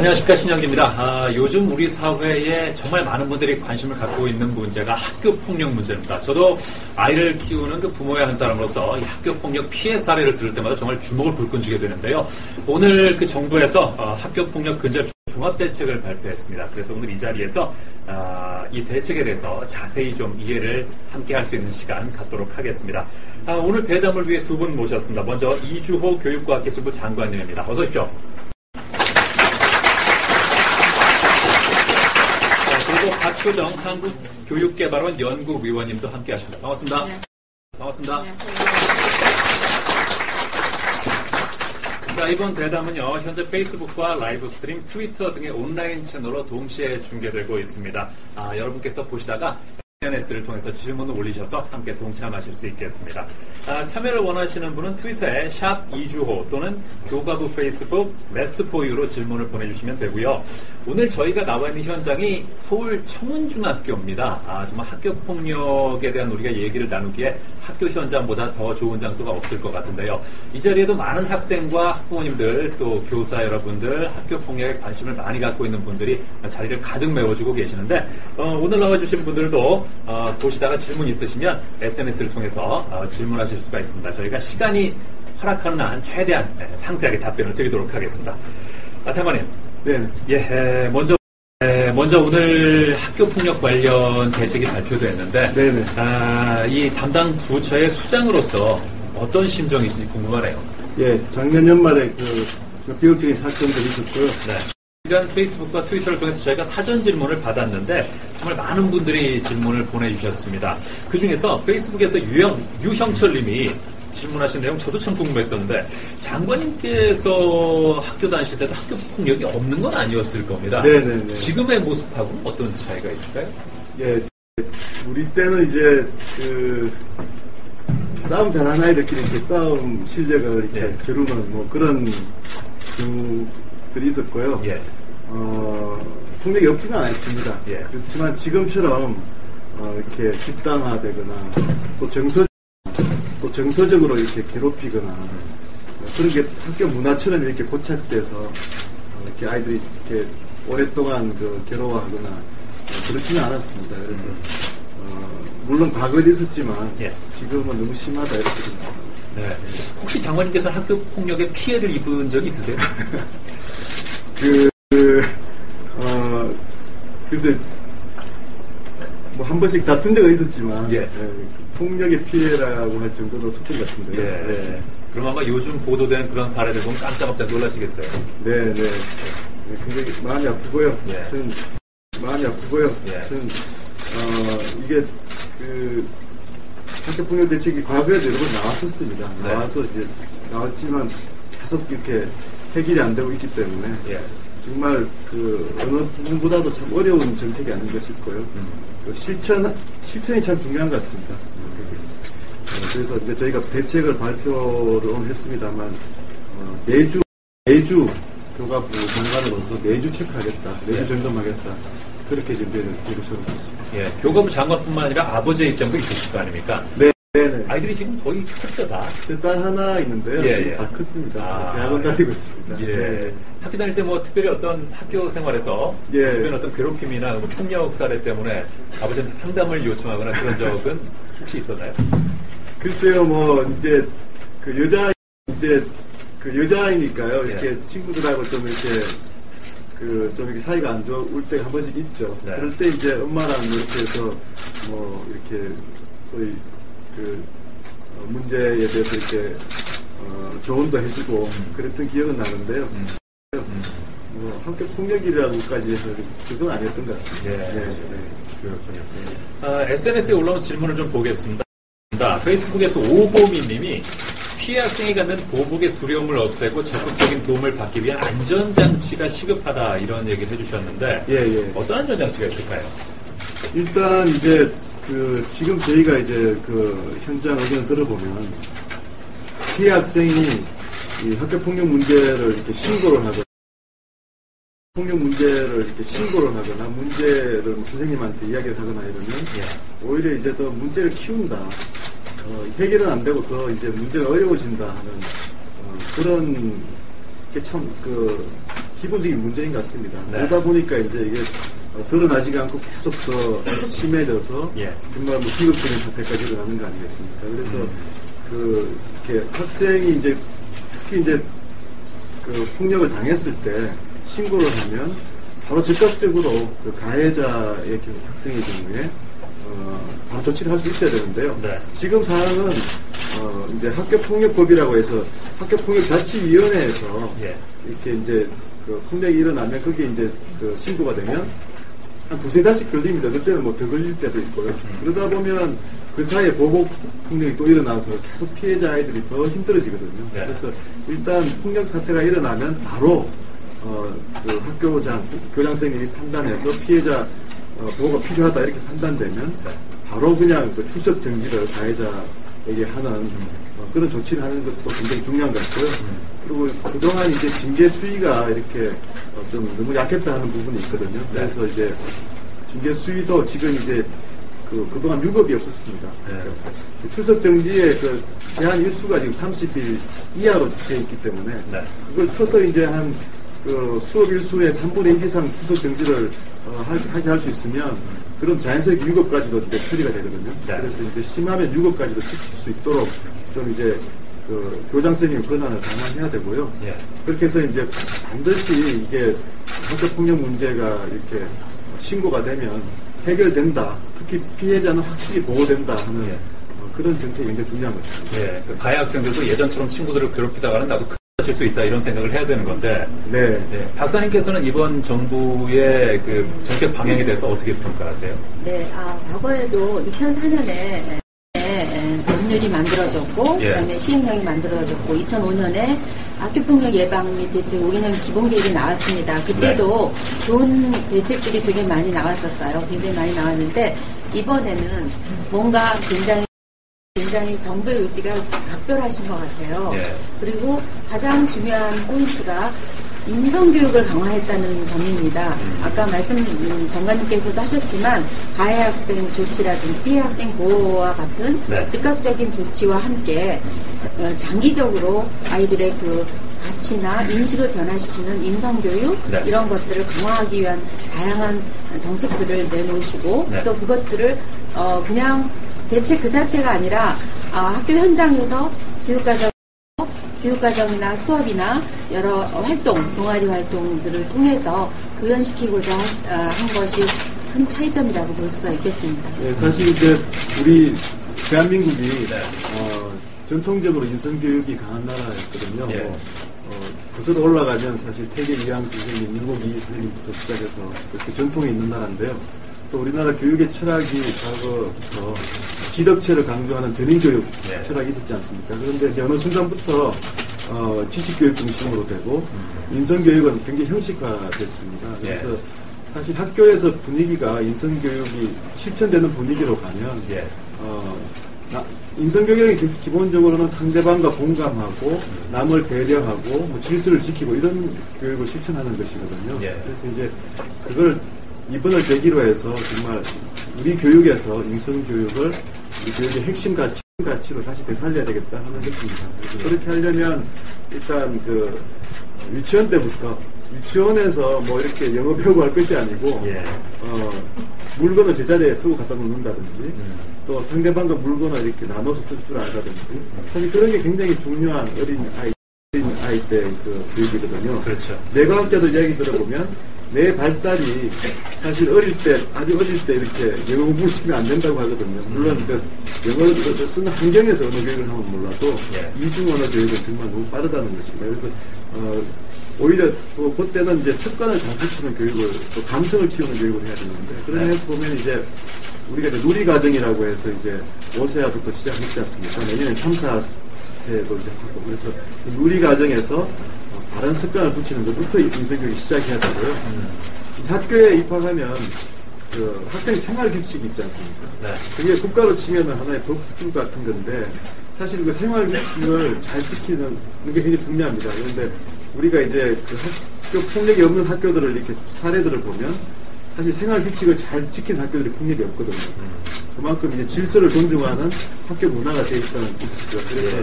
안녕하십니까, 신영기입니다. 요즘 우리 사회에 정말 많은 분들이 관심을 갖고 있는 문제가 학교폭력 문제입니다. 저도 아이를 키우는 그 부모의 한 사람으로서 이 학교폭력 피해 사례를 들을 때마다 정말 주목을 불끈 쥐게 되는데요. 오늘 그 정부에서 학교폭력 근절 종합대책을 발표했습니다. 그래서 오늘 이 자리에서 이 대책에 대해서 자세히 좀 이해를 함께 할 수 있는 시간 갖도록 하겠습니다. 오늘 대담을 위해 두 분 모셨습니다. 먼저 이주호 교육과학기술부 장관님입니다. 어서 오십시오. 그리고 박효정 한국교육개발원 연구위원님도 함께 하십니다. 반갑습니다. 네. 반갑습니다. 네. 자, 이번 대담은요, 현재 페이스북과 라이브 스트림, 트위터 등의 온라인 채널로 동시에 중계되고 있습니다. 여러분께서 보시다가 SNS를 통해서 질문을 올리셔서 함께 동참하실 수 있겠습니다. 참여를 원하시는 분은 트위터에 샵 이주호 또는 교과부 페이스북 메스트포유로 질문을 보내주시면 되고요. 오늘 저희가 나와 있는 현장이 서울 청운중학교입니다. 정말 학교폭력에 대한 우리가 얘기를 나누기에 학교 현장보다 더 좋은 장소가 없을 것 같은데요. 이 자리에도 많은 학생과 학부모님들 또 교사 여러분들 학교폭력에 관심을 많이 갖고 있는 분들이 자리를 가득 메워주고 계시는데 오늘 나와주신 분들도 보시다가 질문 있으시면 SNS를 통해서 질문하실 수가 있습니다. 저희가 시간이 허락하는 한 최대한 상세하게 답변을 드리도록 하겠습니다. 장관님. 네. 예, 먼저 오늘 학교폭력 관련 대책이 발표됐는데, 네네. 이 담당 부처의 수장으로서 어떤 심정이신지 궁금하네요. 예, 작년 연말에 비극적인 사건들이 있었고요. 네. 일단 페이스북과 트위터를 통해서 저희가 사전 질문을 받았는데 정말 많은 분들이 질문을 보내주셨습니다. 그 중에서 페이스북에서 유형철 님이 질문하신 내용 저도 참 궁금했었는데 장관님께서 학교 다니실 때도 학교 폭력이 없는 건 아니었을 겁니다. 네네네. 지금의 모습하고는 어떤 차이가 있을까요? 예, 우리 때는 이제 싸움 잘하는 아이들끼리 이렇게 싸움 실력을 이렇게 겨루는 뭐 그런 들이 있었고요. 예. 폭력이 없지는 않았습니다. 예. 그렇지만 지금처럼 이렇게 집단화되거나 또 정서적으로 이렇게 괴롭히거나 그런 게 학교 문화처럼 이렇게 고착돼서 이렇게 아이들이 이렇게 오랫동안 괴로워하거나 그렇지는 않았습니다. 그래서 물론 과거에도 있었지만 지금은 너무 심하다 이렇게 생각합니다. 네. 혹시 장관님께서 학교 폭력에 피해를 입은 적이 있으세요? 글쎄, 뭐 한 번씩 다툰 적은 있었지만, 폭력의 피해라고 할 정도로 없었던 것 같은데요. 네. 그럼 아마 요즘 보도되는 그런 사례들 보면 깜짝깜짝 놀라시겠어요? 네. 굉장히 마음이 아프고요. 마음이 아프고요. 이게 학교폭력 대책이 과거에도 여러 번 나왔었습니다. 나왔지만 계속 이렇게 해결이 안 되고 있기 때문에 정말 어느 부분보다도 참 어려운 정책이 아닌가 싶고요. 실천이 참 중요한 것 같습니다. 그래서 이제 저희가 대책을 발표를 했습니다만 매주 교과부 장관으로서 매주 체크하겠다, 매주 점검하겠다. 그렇게 준비를 세우고 있습니다. 예, 교과부 장관뿐만 아니라 아버지의 입장도 있으실 거 아닙니까? 네. 아이들이 지금 거의 컸죠, 다. 딸 하나 있는데요. 다 컸습니다. 대학원 다니고 있습니다. 학교 다닐 때 뭐 특별히 어떤 학교 생활에서 주변 어떤 괴롭힘이나 뭐 폭력 사례 때문에 아버지한테 상담을 요청하거나 그런 적은 혹시 있었나요? 글쎄요, 뭐 이제 여자아이니까요. 이렇게 친구들하고 좀 이렇게 사이가 안 좋을 때가 한 번씩 있죠. 그럴 때 이제 엄마랑 이렇게 해서 뭐 이렇게 소위 문제에 대해서 이렇게 조언도 해주고 그랬던 기억은 나는데요. 뭐 학교 폭력이라고까지 해서 그건 아니었던 것 같습니다. 그렇군요. SNS에 올라온 질문을 좀 보겠습니다. 페이스북에서 오보미님이 피해 학생이 갖는 보복의 두려움을 없애고 적극적인 도움을 받기 위한 안전장치가 시급하다 이런 얘기를 해주셨는데 어떤 안전장치가 있을까요? 일단 이제 지금 저희가 이제 현장 의견을 들어보면 피해 학생이 이 학교 폭력 문제를 이렇게 신고를 하거나 문제를 선생님한테 이야기를 하거나 이러면 오히려 이제 더 문제를 키운다. 해결은 안 되고 더 이제 문제가 어려워진다 하는 그런 게 참 기본적인 문제인 것 같습니다. 네. 그러다 보니까 이제 이게 드러나지가 않고 계속 더 심해져서 예. 정말 뭐 비극적인 사태까지 일어나는 거 아니겠습니까? 그래서 이렇게 학생이 이제 특히 이제 그 폭력을 당했을 때 신고를 하면 바로 즉각적으로 그 가해자의 학생의 경우에 바로 조치를 할 수 있어야 되는데요. 네. 지금 사항은 이제 학교폭력법이라고 해서 학교폭력자치위원회에서 예. 이렇게 이제 그 폭력이 일어나면 그게 이제 그 신고가 되면 한 두세 달씩 걸립니다. 그때는 뭐 더 걸릴 때도 있고요. 그러다 보면 그 사이에 보복 폭력이 또 일어나서 계속 피해자 아이들이 더 힘들어지거든요. 네. 그래서 일단 폭력 사태가 일어나면 바로 그 학교장, 교장 선생님이 판단해서 피해자 보호가 필요하다 이렇게 판단되면 바로 그냥 그 출석 정지를 가해자에게 하는 그런 조치를 하는 것도 굉장히 중요한 것 같고요. 그리고 그동안 이제 징계 수위가 이렇게 좀 너무 약했다 하는 부분이 있거든요. 그래서 이제 징계 수위도 지금 이제 그동안 유급이 없었습니다. 네. 출석 정지의 그 제한 일수가 지금 30일 이하로 되어 있기 때문에 그걸 터서 이제 한 그 수업 일수의 3분의 1 이상 출석 정지를 하게 할 수 있으면 그럼 자연스럽게 유급까지도 이제 처리가 되거든요. 그래서 이제 심하면 유급까지도 시킬 수 있도록 좀 이제 그 교장 선생님 권한을 강화해야 되고요. 그렇게 해서 이제 반드시 이게 학교폭력 문제가 이렇게 신고가 되면 해결된다. 특히 피해자는 확실히 보호된다 하는 그런 정책이 굉장히 중요한 것 같습니다. 예, 그 가해 학생들도 예전처럼 친구들을 괴롭히다가는 나도 큰일 수 있다 이런 생각을 해야 되는 건데. 네. 네. 박사님께서는 이번 정부의 그 정책 방향에 대해서 어떻게 평가하세요? 네, 과거에도 2004년에 법률이 만들어졌고, 그다음에 시행령이 만들어졌고, 2005년에 학교폭력 예방 및 대책 5개년 기본계획이 나왔습니다. 그때도 좋은 대책들이 되게 많이 나왔었어요. 굉장히 많이 나왔는데 이번에는 뭔가 굉장히 정부의 의지가 각별하신 것 같아요. 그리고 가장 중요한 포인트가 인성교육을 강화했다는 점입니다. 아까 정관님께서도 하셨지만 가해 학생 조치라든지 피해 학생 보호와 같은 즉각적인 조치와 함께 장기적으로 아이들의 그 가치나 인식을 변화시키는 인성교육 이런 것들을 강화하기 위한 다양한 정책들을 내놓으시고 또 그것들을 그냥 대책 그 자체가 아니라 학교 현장에서 교육과정이나 수업이나 여러 활동, 동아리 활동들을 통해서 구현시키고자 한 것이 큰 차이점이라고 볼 수가 있겠습니다. 네, 사실 이제 우리 대한민국이 전통적으로 인성교육이 강한 나라였거든요. 거슬러 올라가면 사실 태계 이항 선생님, 민국 이 선생님부터 시작해서 그렇게 전통이 있는 나라인데요. 또 우리나라 교육의 철학이 과거부터 지덕체를 강조하는 전인교육 철학이 있었지 않습니까? 그런데 어느 순간부터 지식교육 중심으로 되고 인성교육은 굉장히 형식화됐습니다. 그래서 사실 학교에서 분위기가 인성교육이 실천되는 분위기로 가면 인성교육이 기본적으로는 상대방과 공감하고 남을 배려하고 뭐 질서를 지키고 이런 교육을 실천하는 것이거든요. 그래서 이제 그걸 이번을 계기로 해서 정말 우리 교육에서 인성교육을 우리 교육의 핵심 가치로 다시 되살려야 되겠다 하는 것입니다. 그렇게 하려면 일단 그 유치원 때부터 유치원에서 뭐 이렇게 영어 배우고 할 것이 아니고 물건을 제자리에 쓰고 갖다 놓는다든지 또 상대방과 물건을 이렇게 나눠서 쓸 줄 알다든지 사실 그런 게 굉장히 중요한 어린 아이 때 그 교육이거든요. 그렇죠. 뇌과학자들 이야기 들어보면 내 발달이 사실 아주 어릴 때 이렇게 영어 공부를 시키면 안 된다고 하거든요. 물론 그 영어를 쓰는 환경에서 언어 교육을 하면 몰라도 이중 언어 교육은 정말 너무 빠르다는 것입니다. 그래서 오히려 또 그때는 이제 습관을 잘 붙이는 교육을 또 감성을 키우는 교육을 해야 되는데 그런 면에서 보면 이제 우리가 이제 누리과정이라고 해서 이제 5세부터 시작했지 않습니까? 내년에 3, 4세도 이제 하고 그래서 누리과정에서 다른 습관을 붙이는 것부터 인성교육이 시작해야 되고요. 학교에 입학하면 그 학생 생활 규칙이 있지 않습니까? 그게 국가로 치면은 하나의 법규 같은 건데 사실 그 생활 규칙을 잘 지키는 게 굉장히 중요합니다. 그런데 우리가 이제 그 학교 폭력이 없는 학교들을 이렇게 사례들을 보면 사실 생활 규칙을 잘 지킨 학교들이 폭력이 없거든요. 그만큼 이제 질서를 존중하는 학교 문화가 되어 있다는 뜻이죠. 그래서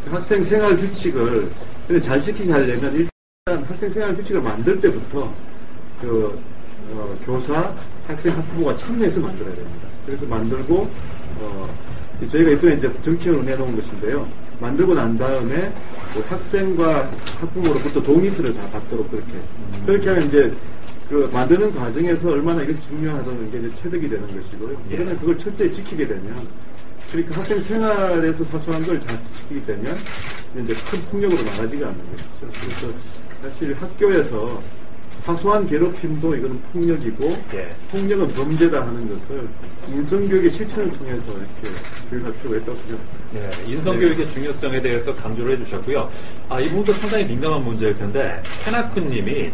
그 학생 생활 규칙을 잘 지키게 하려면 일단 일단 학생 생활 규칙을 만들 때부터 교사, 학생, 학부모가 참여해서 만들어야 됩니다. 그래서 만들고 저희가 이번에 이제 정책을 내놓은 것인데요. 만들고 난 다음에 그 학생과 학부모로부터 동의서를 다 받도록 그렇게 하면 이제 그 만드는 과정에서 얼마나 이것이 중요하다는 게 이제 체득이 되는 것이고요. 그러면 그걸 철저히 지키게 되면, 그러니까 학생 생활에서 사소한 걸 잘 지키게 되면 이제 큰 폭력으로 나가지가 않는 것이죠. 그래서 사실 학교에서 사소한 괴롭힘도 이거는 폭력이고, 폭력은 범죄다 하는 것을 인성교육의 실천을 통해서 이렇게 교육할 필요가 있다고 생각합니다. 네, 인성교육의 중요성에 대해서 강조를 해주셨고요. 이 부분도 상당히 민감한 문제일 텐데, 세나쿠님이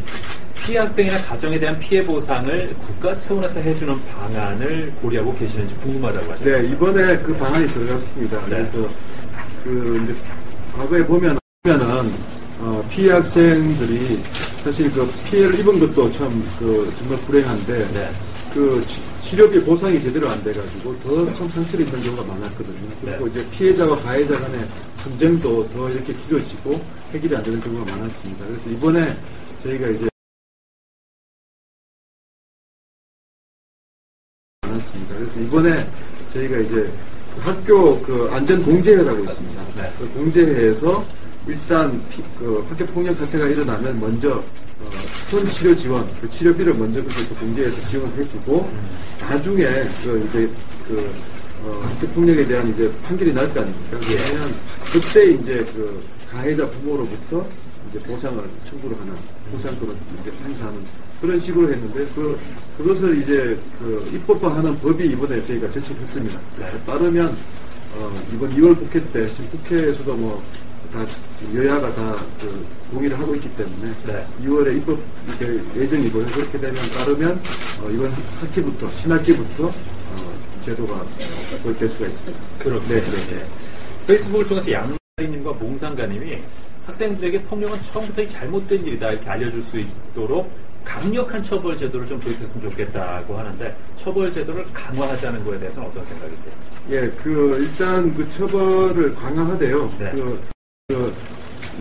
피해 학생이나 가정에 대한 피해 보상을 국가 차원에서 해주는 방안을 고려하고 계시는지 궁금하다고 하셨습니다. 네, 이번에 그 방안이 들어갔습니다. 그래서 이제 과거에 보면은 피해 학생들이 사실 그 피해를 입은 것도 참 정말 불행한데 그 치료비 보상이 제대로 안 돼가지고 더 큰 상처를 입는 경우가 많았거든요. 그리고 이제 피해자와 가해자 간의 분쟁도 더 이렇게 길어지고 해결이 안 되는 경우가 많았습니다. 그래서 이번에 저희가 이제 그래서 이번에 저희가 이제 학교 안전 공제회라고 있습니다. 그 공제회에서 일단 학교 폭력 사태가 일어나면 먼저 선치료 지원, 그 치료비를 먼저 그래서 공제해서 지원을 해주고 나중에 학교 폭력에 대한 이제 판결이 날 거 아닙니까? 그러면 그때 이제 가해자 부모로부터 이제 보상을 청구를 하는 보상금을 이제 행사하는 그런 식으로 했는데 그것을 이제 입법화하는 법이 이번에 저희가 제출했습니다. 그래서 따르면 이번 2월 국회 때 지금 국회에서도 다 여야가 다 동의를 하고 있기 때문에 2월에 입법 예정이고요. 그렇게 되면 따르면 이번 학기부터 신학기부터 제도가 도입될 수가 있습니다. 그렇군요. 네. 페이스북을 통해서 양나리님과 몽상가님이 학생들에게 폭력은 처음부터 잘못된 일이다 이렇게 알려줄 수 있도록 강력한 처벌 제도를 좀 도입했으면 좋겠다고 하는데 처벌 제도를 강화하자는 거에 대해서는 어떤 생각이세요? 예, 일단 처벌을 강화하되요.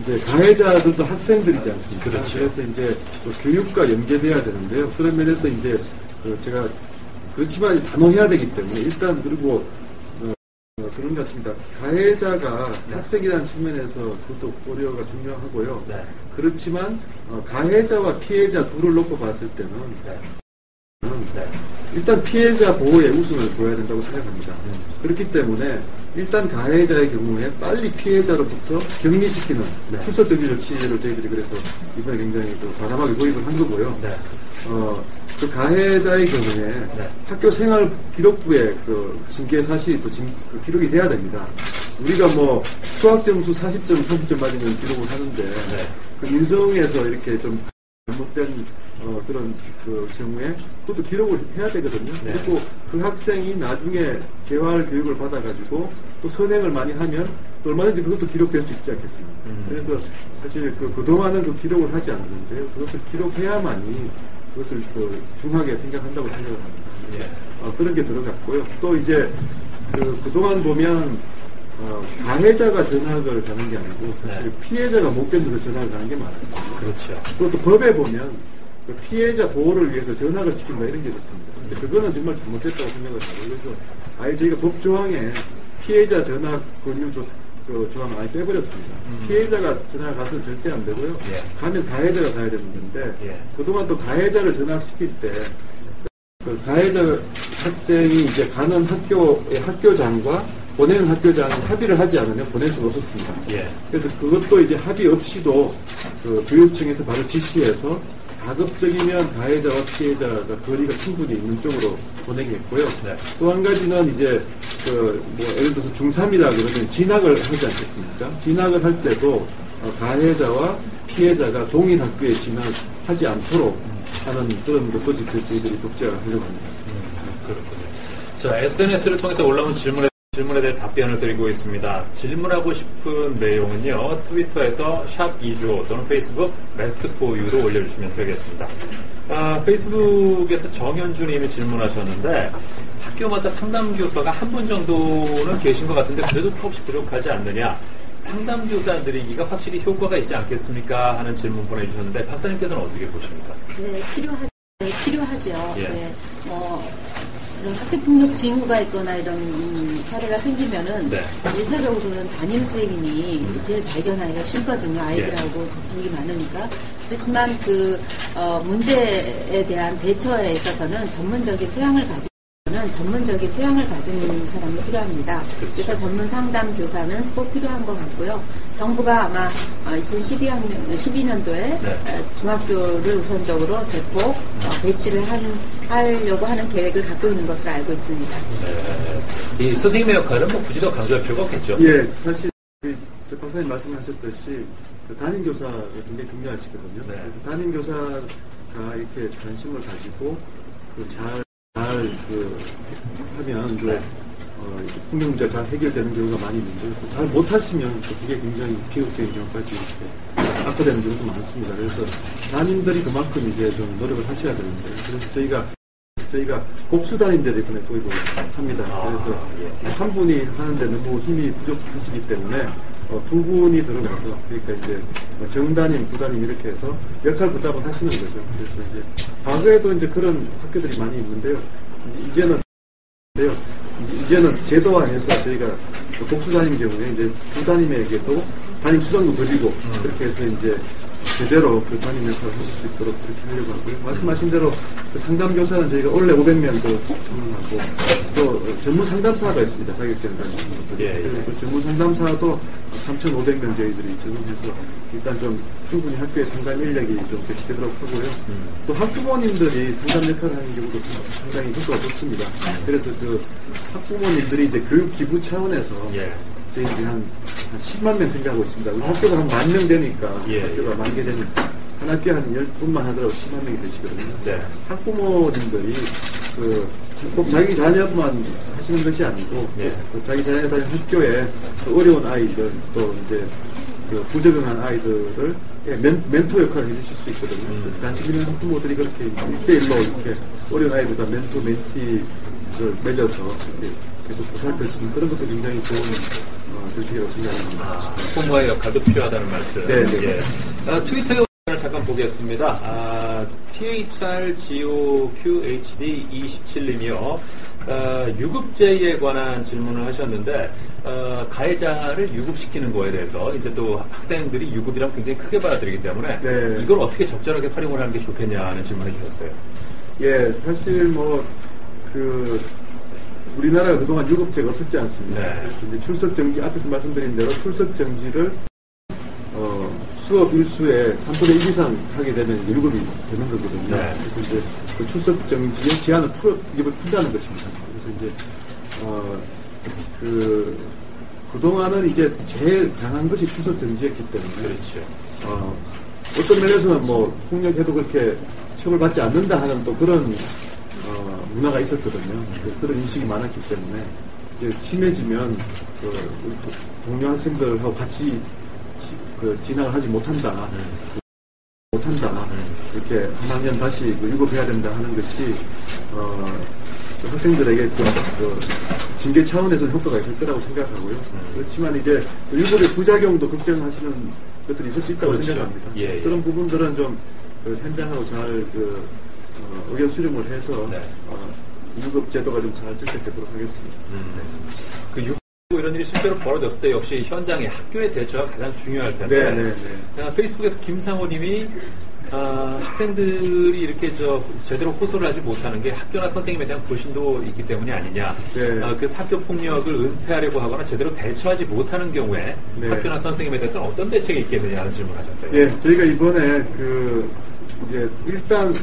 이제 가해자들도 학생들이지 않습니까? 그렇죠. 그래서 이제 교육과 연계돼야 되는데요. 그런 면에서 이제 제가 그렇지만 단호해야 되기 때문에 일단 그리고 그런 것 같습니다. 가해자가 학생이라는 측면에서 그것도 고려가 중요하고요. 그렇지만 가해자와 피해자 둘을 놓고 봤을 때는 일단 피해자 보호에 우선을 둬야 된다고 생각합니다. 그렇기 때문에 일단 가해자의 경우에 빨리 피해자로부터 격리시키는 출석 격리 조치를 저희들이 그래서 이번에 굉장히 과감하게 도입을 한 거고요. 그 가해자의 경우에 학교 생활 기록부에 징계 사실이 또 기록이 돼야 됩니다. 우리가 수학 점수 40점, 30점 맞으면 기록을 하는데 그 인성에서 이렇게 좀 잘못된 그런 경우에 그것도 기록을 해야 되거든요. 그리고 그 학생이 나중에 재활 교육을 받아가지고 또 선행을 많이 하면 또 얼마든지 그것도 기록될 수 있지 않겠습니까? 그래서 사실 그동안은 기록을 하지 않았는데요. 그것을 기록해야만이 그것을 중하게 생각한다고 생각을 합니다. 그런 게 들어갔고요. 또 이제 그동안 보면 가해자가 전학을 가는 게 아니고 사실 피해자가 못 견뎌서 전학을 가는 게 많아요. 그렇죠. 그것도 법에 보면 피해자 보호를 위해서 전학을 시킨다 이런 게 있습니다. 근데 그거는 정말 잘못됐다고 생각을 하고 그래서 아예 저희가 법 조항에 피해자 전학 권유 조항을 아예 빼버렸습니다. 피해자가 전학을 가서는 절대 안 되고요. 가면 가해자가 가야 되는 건데 그동안 또 가해자를 전학시킬 때 가해자 학생이 이제 가는 학교의 학교장과 보내는 학교장이 합의를 하지 않으면 보낼 수가 없었습니다. 그래서 그것도 이제 합의 없이도 교육청에서 바로 지시해서 가급적이면 가해자와 피해자가 거리가 충분히 있는 쪽으로 보내게 했고요. 또 한 가지는 이제 예를 들어서 중3이라 그러면 진학을 하지 않겠습니까? 진학을 할 때도 가해자와 피해자가 동일 학교에 진학하지 않도록 하는 그런 것도 직접 저희들이 독자하려고 합니다. 그렇군요. 자, SNS를 통해서 올라온 질문에 대해 답변을 드리고 있습니다. 질문하고 싶은 내용은요, 트위터에서 샵2조 또는 페이스북 베스트4U로 올려주시면 되겠습니다. 페이스북에서 정현주님이 질문하셨는데, 학교마다 상담교사가 한 분 정도는 계신 것 같은데, 그래도 혹시 부족하지 않느냐? 상담교사들이기가 확실히 효과가 있지 않겠습니까? 하는 질문 보내주셨는데 박사님께서는 어떻게 보십니까? 네, 필요하죠. 예. 네, 이런 학교폭력 징후가 있거나 이런 사례가 생기면은 네. 1차적으로는 담임 선생님이 제일 발견하기가 쉽거든요. 아이들하고 접촉이 많으니까. 그렇지만 문제에 대한 대처에 있어서는 전문적인 토양을 가진 사람이 필요합니다. 그래서 전문 상담 교사는 꼭 필요한 것 같고요. 정부가 아마 2012년도에 네. 중학교를 우선적으로 대폭 배치를 하려고 하는 계획을 갖고 있는 것으로 알고 있습니다. 네. 이 선생님의 역할은 굳이 더 강조할 필요가 없겠죠? 예, 사실 박사님 말씀하셨듯이 담임교사가 굉장히 중요하시거든요. 네. 그래서 담임교사가 이렇게 관심을 가지고 하면 폭력 문제가 잘 해결되는 경우가 많이 있는데 잘 못하시면 그게 굉장히 비극적인 경우까지 이렇게 악화되는 경우도 많습니다. 그래서 담임들이 그만큼 이제 좀 노력을 하셔야 되는데 그래서 저희가 복수 담임들이 이번에 도입을 합니다. 그래서 한 분이 하는데 너무 힘이 부족하시기 때문에 두 분이 들어가서 그러니까 이제 정담임, 부담임 이렇게 해서 역할 부담을 하시는 거죠. 그래서 이제 과거에도 이제 그런 학교들이 많이 있는데요. 이제는 제도화해서 저희가 복수담임 경우에 이제 부담임에게도 담임 수당도 드리고 그렇게 해서 이제 제대로 그 담임 역할을 하실 수 있도록 그렇게 하려고 하고요. 말씀하신 대로 그 상담교사는 저희가 원래 500명도 전문하고 또 전문 상담사가 있습니다. 자격증을 가진 분들이. 예, 예. 그래서 그 전문 상담사도 3,500명 저희들이 전문해서 일단 좀 충분히 학교의 상담 인력이 좀 배치되도록 하고요. 또 학부모님들이 상담 역할을 하는 경우도 상당히 효과가 좋습니다. 그래서 그 학부모님들이 이제 교육 기부 차원에서 저희들이 한 10만 명 생각하고 있습니다. 우리 학교가 한 10,000명 되니까 학교가 10,000개 되니까 한 학교에 한 10분만 하더라도 10만 명이 되시거든요. 네. 학부모님들이 꼭 자기 자녀만 하시는 것이 아니고 자기 자녀가 다니는 학교에 어려운 아이들 또 이제 부적응한 아이들을 멘토 역할을 해주실 수 있거든요. 그래서 관심 있는 학부모들이 그렇게 1대1로 이렇게 어려운 아이들과 멘토, 멘티를 맺어서 이렇게 계속 보살펴주는 그런 것도 굉장히 좋은 정책이라고 생각합니다. 학부모의 역할도 필요하다는 말씀. 네. 트위터 영상을 잠깐 보겠습니다. THRGOQHD27님이요. 유급제에 관한 질문을 하셨는데 가해자를 유급시키는 거에 대해서 이제 또 학생들이 유급이랑 굉장히 크게 받아들이기 때문에 이걸 어떻게 적절하게 활용을 하는 게 좋겠냐는 질문을 해주셨어요. 예, 사실 우리나라가 그동안 유급제가 없었지 않습니까? 네. 그래서 이제 출석정지, 앞에서 말씀드린 대로 출석정지를 수업 일수의 3분의 1 이상 하게 되면 이제 유급이 되는 거거든요. 네. 그래서 이제 그 출석정지의 제한을 푼다는 것입니다. 그래서 이제, 그동안은 이제 제일 강한 것이 출석정지였기 때문에. 그렇죠. 어떤 면에서는 폭력해도 그렇게 처벌받지 않는다 하는 또 그런, 문화가 있었거든요. 그런 인식이 많았기 때문에 이제 심해지면 우리 동료 학생들하고 같이 진학을 하지 못한다. 이렇게 한 학년 다시 유급해야 된다 하는 것이 학생들에게 징계 차원에서 효과가 있을 거라고 생각하고요. 그렇지만 이제 유급의 부작용도 걱정하시는 것들이 있을 수 있다고 생각합니다. 예. 그런 부분들은 좀 현장하고 잘 의견 수렴을 해서 유급 제도가 좀 잘 정착되도록 하겠습니다. 그 유급 이런 일이 실제로 벌어졌을 때 역시 현장의 학교의 대처가 가장 중요할 텐데 페이스북에서 김상호님이 학생들이 이렇게 제대로 호소를 하지 못하는 게 학교나 선생님에 대한 불신도 있기 때문이 아니냐. 그래서 학교 폭력을 은폐하려고 하거나 제대로 대처하지 못하는 경우에 학교나 선생님에 대해서는 어떤 대책이 있겠느냐 하는 질문을 하셨어요. 예, 저희가 이번에 일단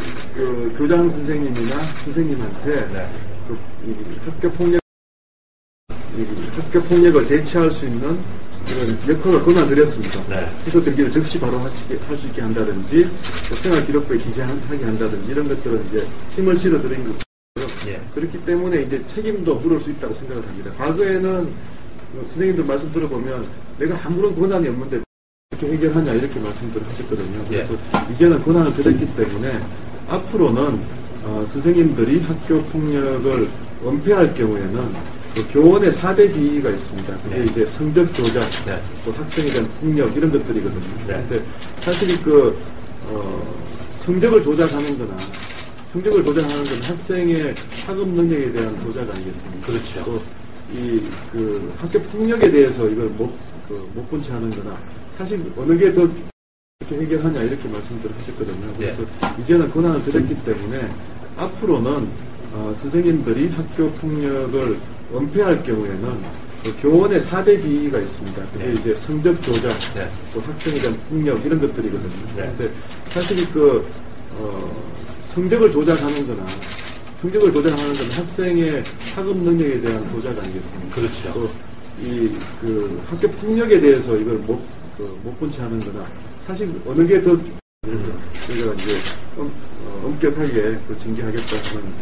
교장 선생님이나 선생님한테 학교 폭력을 대체할 수 있는 그런 역할을 권한드렸습니다. 해소 등기를 즉시 바로 할 수 있게 한다든지 생활기록부에 기재하게 한다든지 이런 것들은 이제 힘을 실어드린 거고요. 그렇기 때문에 이제 책임도 물을 수 있다고 생각을 합니다. 과거에는 선생님들 말씀 들어보면 내가 아무런 권한이 없는데 어떻게 해결하냐 이렇게 말씀들을 하셨거든요. 그래서 이제는 권한을 드렸기 때문에 앞으로는 선생님들이 학교 폭력을 은폐할 경우에는 교원의 4대 비위가 있습니다. 그게 이제 성적 조작, 네. 또 학생에 대한 폭력 이런 것들이거든요. 네. 근데 사실 성적을 조작하는 거나 성적을 조작하는 건 학생의 학업 능력에 대한 조작 아니겠습니까? 그렇죠. 또 학교 폭력에 대해서 이걸 못 본치 하는 거나 사실 어느 게 더 이렇게 해결하냐 이렇게 말씀들을 하셨거든요. 그래서 이제는 권한을 드렸기 때문에 앞으로는 선생님들이 학교 폭력을 은폐할 경우에는 교원의 4대 비위가 있습니다. 그게 이제 성적 조작, 또 학생에 대한 폭력 이런 것들이거든요. 그런데 사실 성적을 조작하는 거나 성적을 조작하는 건 학생의 학업 능력에 대한 조작 아니겠습니까? 그렇죠. 또 학교 폭력에 대해서 이걸 못 본치 하는 거나 사실 어느 게 더 그래서 저희가 이제 엄격하게 징계하겠다는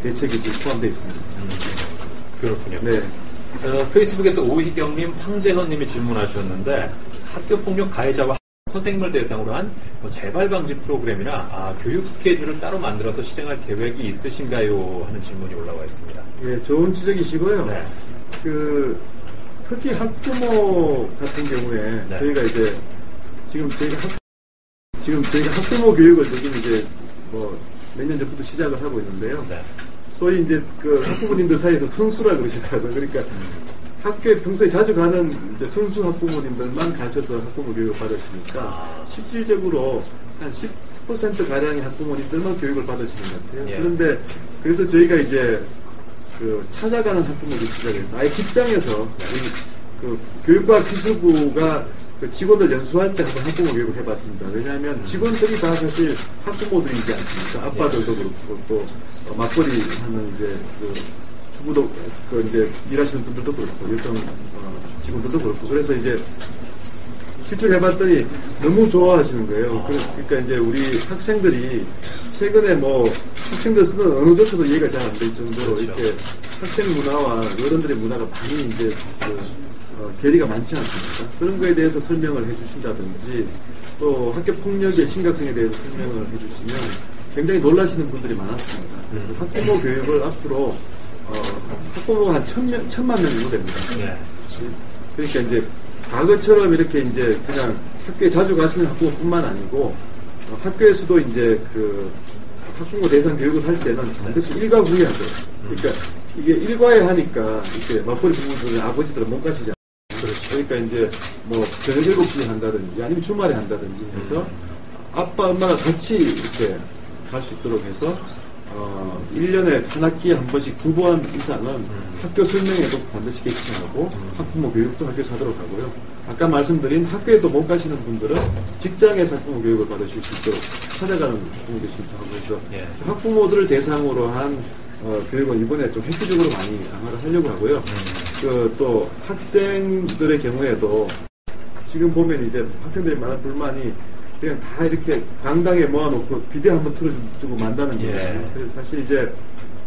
대책이 지금 포함되어 있습니다. 그렇군요. 네. 페이스북에서 오희경님, 황재헌님이 질문하셨는데 학교 폭력 가해자와 선생님을 대상으로 한 재발 방지 프로그램이나 교육 스케줄을 따로 만들어서 실행할 계획이 있으신가요? 하는 질문이 올라와 있습니다. 예, 좋은 지적이시고요. 네. 특히 학부모 같은 경우에 저희가 이제 지금 저희가 학부모 교육을 지금 이제 몇 년 전부터 시작을 하고 있는데요. 소위 이제 학부모님들 사이에서 선수라 그러시더라고요. 그러니까 학교에 평소에 자주 가는 이제 선수 학부모님들만 가셔서 학부모 교육을 받으시니까 실질적으로 한 10% 가량의 학부모님들만 교육을 받으시는 것 같아요. 그런데 그래서 저희가 이제 찾아가는 학부모들 시작해서 아예 직장에서 교육과기술부가 직원들 연수할 때 한번 학부모 교육을 해봤습니다. 왜냐하면 직원들이 다 사실 학부모들이지 않습니까? 아빠들도 그렇고 또 맞벌이 하는 이제 주부도 이제 일하시는 분들도 그렇고 여성 직원들도 그렇고 그래서 이제 실제로 해봤더니 너무 좋아하시는 거예요. 그러니까 이제 우리 학생들이 최근에 학생들 쓰는 언어조차도 이해가 잘 안 될 정도로 이렇게 학생 문화와 어른들의 문화가 많이 이제 괴리가 많지 않습니까? 그런 거에 대해서 설명을 해주신다든지 또 학교 폭력의 심각성에 대해서 설명을 해주시면 굉장히 놀라시는 분들이 많았습니다. 그래서 학부모 교육을 앞으로 학부모가 한 1,000만 명 정도 됩니다. 그러니까 이제 과거처럼 이렇게 이제 그냥 학교에 자주 가시는 학부모뿐만 아니고 학교에서도 이제 학부모 대상 교육을 할 때는 반드시 일과구이하죠. 그러니까 이게 일과에 하니까 이렇게 맞벌이 부모들은 아버지들은 못 가시잖아요. 그러니까 이제 저녁 7시에 한다든지 아니면 주말에 한다든지 해서 아빠 엄마가 같이 이렇게 갈 수 있도록 해서 1년에 한 학기에 한 번씩 2번 이상은 학교 설명회도 반드시 개최하고 학부모 교육도 학교에서 하도록 하고요. 아까 말씀드린 학교에도 못 가시는 분들은 직장에서 학부모 교육을 받으실 수 있도록 찾아가는 학부모들이 있다고 해서 학부모들을 대상으로 한 교육은 이번에 좀 획기적으로 많이 강화를 하려고 하고요. 또 학생들의 경우에도 지금 보면 이제 학생들이 많은 불만이 그냥 다 이렇게 강당에 모아놓고 비디오 한번 틀어주고 만다는 거예요. 그래서 사실 이제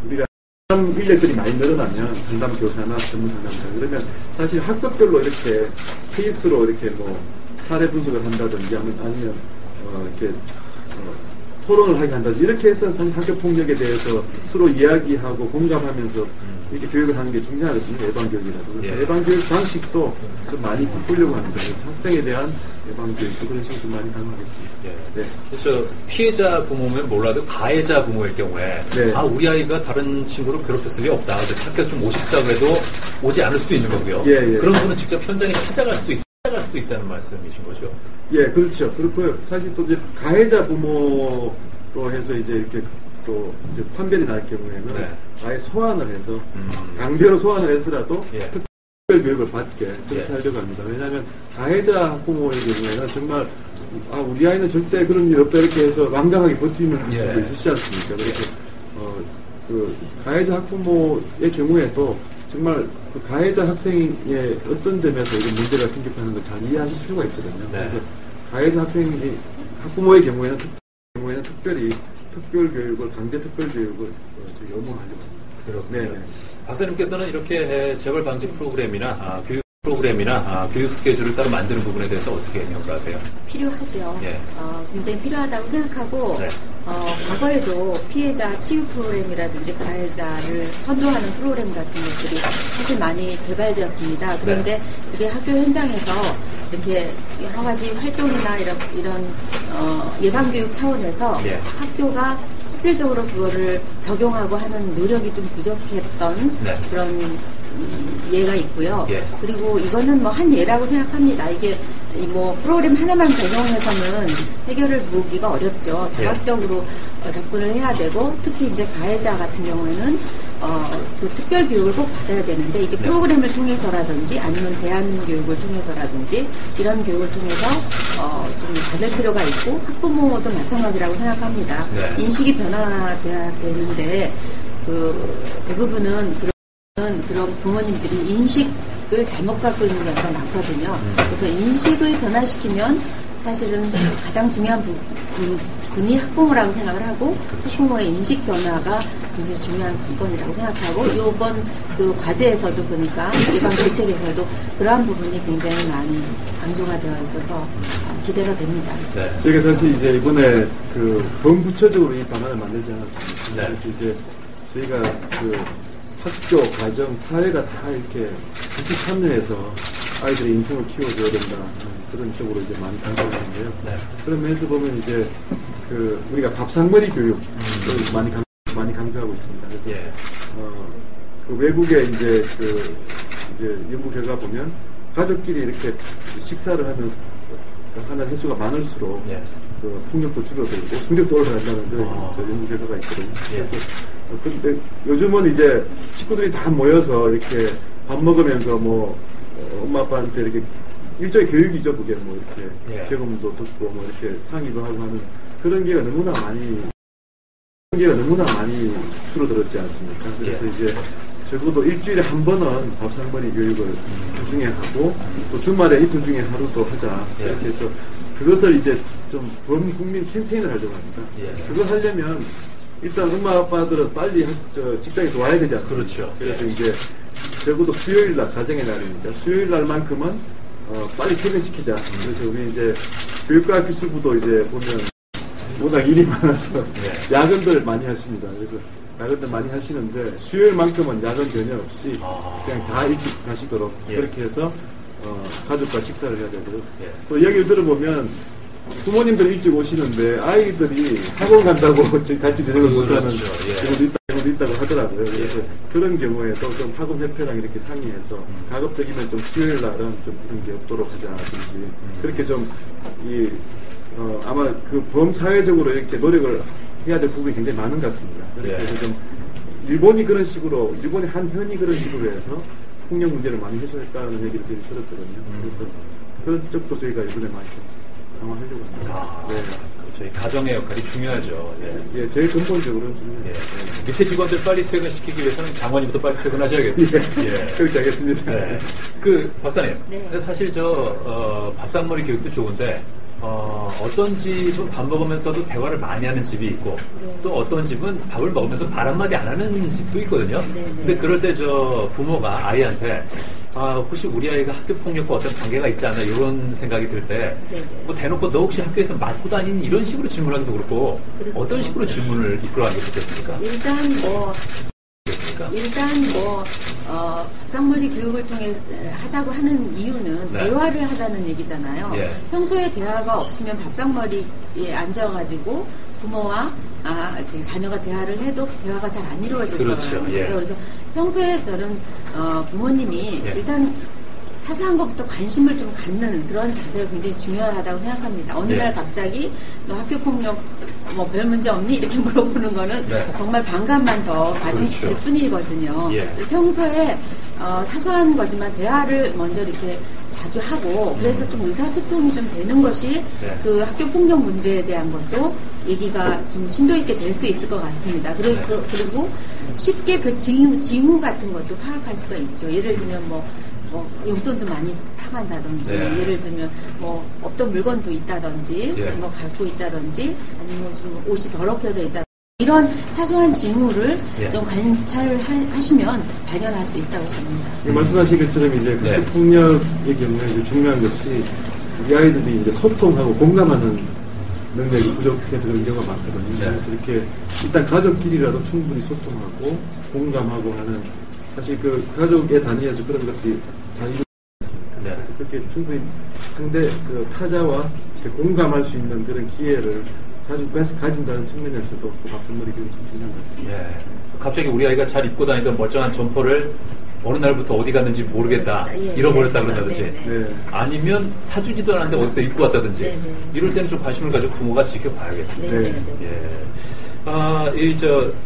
우리가 상담 인력들이 많이 늘어나면 상담 교사나 전문 상담사 그러면 사실 학급별로 이렇게 케이스로 이렇게 사례 분석을 한다든지 아니면 이렇게 토론을 하게 한다든지 이렇게 해서 사실 학교 폭력에 대해서 서로 이야기하고 공감하면서 이렇게 교육을 하는 게 중요하거든요. 예방교육이라도. 그래서 예방교육 방식도 좀 많이 바꾸려고 합니다. 그래서 학생에 대한 예방교육도 그런 식으로 좀 많이 강화하겠습니다. 그래서 피해자 부모면 몰라도 가해자 부모일 경우에 우리 아이가 다른 친구를 괴롭혔을 리 없다. 그래서 학교 좀 오십사고 해도 오지 않을 수도 있는 거고요. 그런 분은 직접 현장에 찾아갈 수도 있다는 말씀이신 거죠. 그렇죠. 그렇고요. 사실 또 이제 가해자 부모로 해서 이제 이렇게 또 이제 판별이 날 경우에는 아예 소환을 해서 강제로 소환을 해서라도 특별 교육을 받게 그렇게 하려고 합니다. 왜냐하면 가해자 학부모의 경우에는 정말 우리 아이는 절대 그런 일 없다 이렇게 해서 완강하게 버티는 분도 있으시지 않습니까? 그래서 가해자 학부모의 경우에도 정말 가해자 학생의 어떤 점에서 이런 문제가 생겼다는 걸 잘 이해하실 필요가 있거든요. 그래서 가해자 학부모의 경우에는 특별히 특별 교육을 강제 특별 교육을 요구하려고 합니다. 박사님께서는 이렇게 재발 방지 프로그램이나 교육 프로그램이나 교육 스케줄을 따로 만드는 부분에 대해서 어떻게 평가하세요? 필요하죠. 예. 굉장히 필요하다고 생각하고 네. 과거에도 피해자 치유 프로그램이라든지 가해자를 선도하는 프로그램 같은 것들이 사실 많이 개발되었습니다. 그런데 네. 그게 학교 현장에서 이렇게 여러 가지 활동이나 이런 예방교육 차원에서 예. 학교가 실질적으로 그거를 적용하고 하는 노력이 좀 부족했던 네. 그런 예가 있고요. 예. 그리고 이거는 뭐 한 예라고 생각합니다. 이게 뭐 프로그램 하나만 적용해서는 해결을 보기가 어렵죠. 예. 다각적으로 접근을 해야 되고, 특히 이제 가해자 같은 경우에는 그 특별 교육을 꼭 받아야 되는데, 이게 네. 프로그램을 통해서라든지 아니면 대안 교육을 통해서라든지 이런 교육을 통해서 좀 받을 필요가 있고, 학부모도 마찬가지라고 생각합니다. 네. 인식이 변화돼야 되는데 대부분은 그런 부모님들이 인식을 잘못 갖고 있는 경우가 많거든요. 그래서 인식을 변화시키면 사실은 가장 중요한 부분이 학부모라고 생각을 하고, 학부모의 인식 변화가 굉장히 중요한 관건이라고 생각하고, 이번 그 과제에서도 보니까 예방 대책에서도 그러한 부분이 굉장히 많이 강조가 되어 있어서 기대가 됩니다. 네. 제가 사실 이제 이번에 그 범부처적으로 이 방안을 만들지 않았습니다. 네. 그래서 이제 저희가 그 학교, 가정, 사회가 다 이렇게 같이 참여해서 아이들의 인성을 키워줘야 된다. 그런 쪽으로 이제 많이 강조하는데요. 네. 그런 면에서 보면 이제 그 우리가 밥상머리 교육을 많이 강조하고 있습니다. 그래서 예. 그 외국의 이제 이제 연구 결과 보면 가족끼리 이렇게 식사를 하는 횟수가 많을수록 예. 그 폭력도 줄어들고 성적도 올라간다는 그 연구 결과가 있거든요. 예. 그래서 근데 요즘은 이제 식구들이 다 모여서 이렇게 밥 먹으면서 뭐 엄마 아빠한테 이렇게 일종의 교육이죠. 그게 뭐 이렇게 경험도 듣고 뭐 이렇게 상의도 하고 하는 그런 게가 너무나 많이 줄어들었지 않습니까? 그래서 이제 적어도 일주일에 한 번은 밥상머리 교육을 주중에 하고 또 주말에 이틀 중에 하루도 하자. 이렇게 해서 그것을 이제 좀 범국민 캠페인을 하려고 합니다. 그걸 하려면 일단 엄마 아빠들은 빨리 직장에서 와야 되지 않습니까? 그렇죠. 그래서 이제 적어도 수요일 날 가정의 날입니다. 수요일 날만큼은 빨리 퇴근시키자. 그래서 우리 이제 교육과 기술부도 이제 보면 워낙 일이 많아서 야근들 많이 하십니다. 그래서 야근들 많이 하시는데 수요일만큼은 야근 전혀 없이 그냥 다 일찍 가시도록 그렇게 해서 가족과 식사를 해야 되고요. 또 이야기를 들어보면 부모님들 일찍 오시는데 아이들이 학원 간다고 같이 저녁을 못하는 경우도 있다고 하더라고요. 그래서 그런 경우에도 좀 학원협회랑 이렇게 상의해서 가급적이면 좀 수요일 날은 좀 그런 게 없도록 하자든지 그렇게 좀 아마 그 범사회적으로 이렇게 노력을 해야 될 부분이 굉장히 많은 것 같습니다. 그래서 좀 일본이 한 현이 그런 식으로 해서 폭력 문제를 많이 해소했다는 얘기를 저희 들었거든요. 그래서 그런 쪽도 저희가 이번에 많이 강화하려고 합니다. 네. 저희 가정의 역할이 중요하죠. 예, 제일 근본적으로는 중요해요. 밑에 직원들 빨리 퇴근시키기 위해서는 장관님부터 빨리 퇴근하셔야겠습니다. 그렇게 하겠습니다. 네. 박사님, 사실 밥상머리 교육도 좋은데 어떤 집은 밥 먹으면서도 대화를 많이 하는 집이 있고 또 어떤 집은 밥을 먹으면서 말 한마디 안 하는 집도 있거든요. 근데 그럴 때 부모가 아이한테 혹시 우리 아이가 학교 폭력과 어떤 관계가 있지 않나 이런 생각이 들 때 뭐 대놓고 너 혹시 학교에서 맞고 다니는 이런 식으로 질문하기도 그렇고 그렇죠. 어떤 식으로 질문을 이끌어가는 게 좋겠습니까? 일단 밥상머리 교육을 통해 하자고 하는 이유는 대화를 하자는 얘기잖아요. 평소에 대화가 없으면 밥상머리에 앉아가지고 부모와 지금 자녀가 대화를 해도 대화가 잘 안 이루어질 거라는 거죠. 그래서 평소에 저는 부모님이 일단 사소한 것부터 관심을 좀 갖는 그런 자세가 굉장히 중요하다고 생각합니다. 어느 날 갑자기 너 학교 폭력 별 문제 없니? 이렇게 물어보는 거는 정말 반감만 더 가중시킬 뿐이거든요. 평소에 사소한 거지만 대화를 먼저 이렇게 자주 하고 그래서 좀 의사소통이 좀 되는 것이 그 학교 폭력 문제에 대한 것도 얘기가 좀 심도 있게 될 수 있을 것 같습니다. 그리고 쉽게 그 징후 같은 것도 파악할 수가 있죠. 예를 들면 용돈도 많이 타간다든지 예를 들면 없던 물건도 있다든지 뭐 갖고 있다든지 아니면 좀 옷이 더럽혀져 있다. 이런 사소한 징후를 좀 관찰하시면 발견할 수 있다고 봅니다. 말씀하신 것처럼 이제 학교폭력의 경우에 이제 중요한 것이 우리 아이들이 이제 소통하고 공감하는 능력이 부족해서 그런 경우가 많거든요. 그래서 이렇게 일단 가족끼리라도 충분히 소통하고 공감하고 하는 사실 그 가족의 단위에서 그런 것들이 잘 이루어졌습니다. 그래서 그렇게 충분히 상대 그 타자와 공감할 수 있는 그런 기회를 자주 가진다는 측면에서도 박선물이 굉장히 중요한 것 같습니다. 갑자기 우리 아이가 잘 입고 다니던 멀쩡한 점퍼를 어느 날부터 어디 갔는지 모르겠다, 잃어버렸다 그런다든지, 아니면 사주지도 않았는데 어디서 입고 왔다든지, 이럴 때는 좀 관심을 가지고 부모가 지켜봐야겠습니다.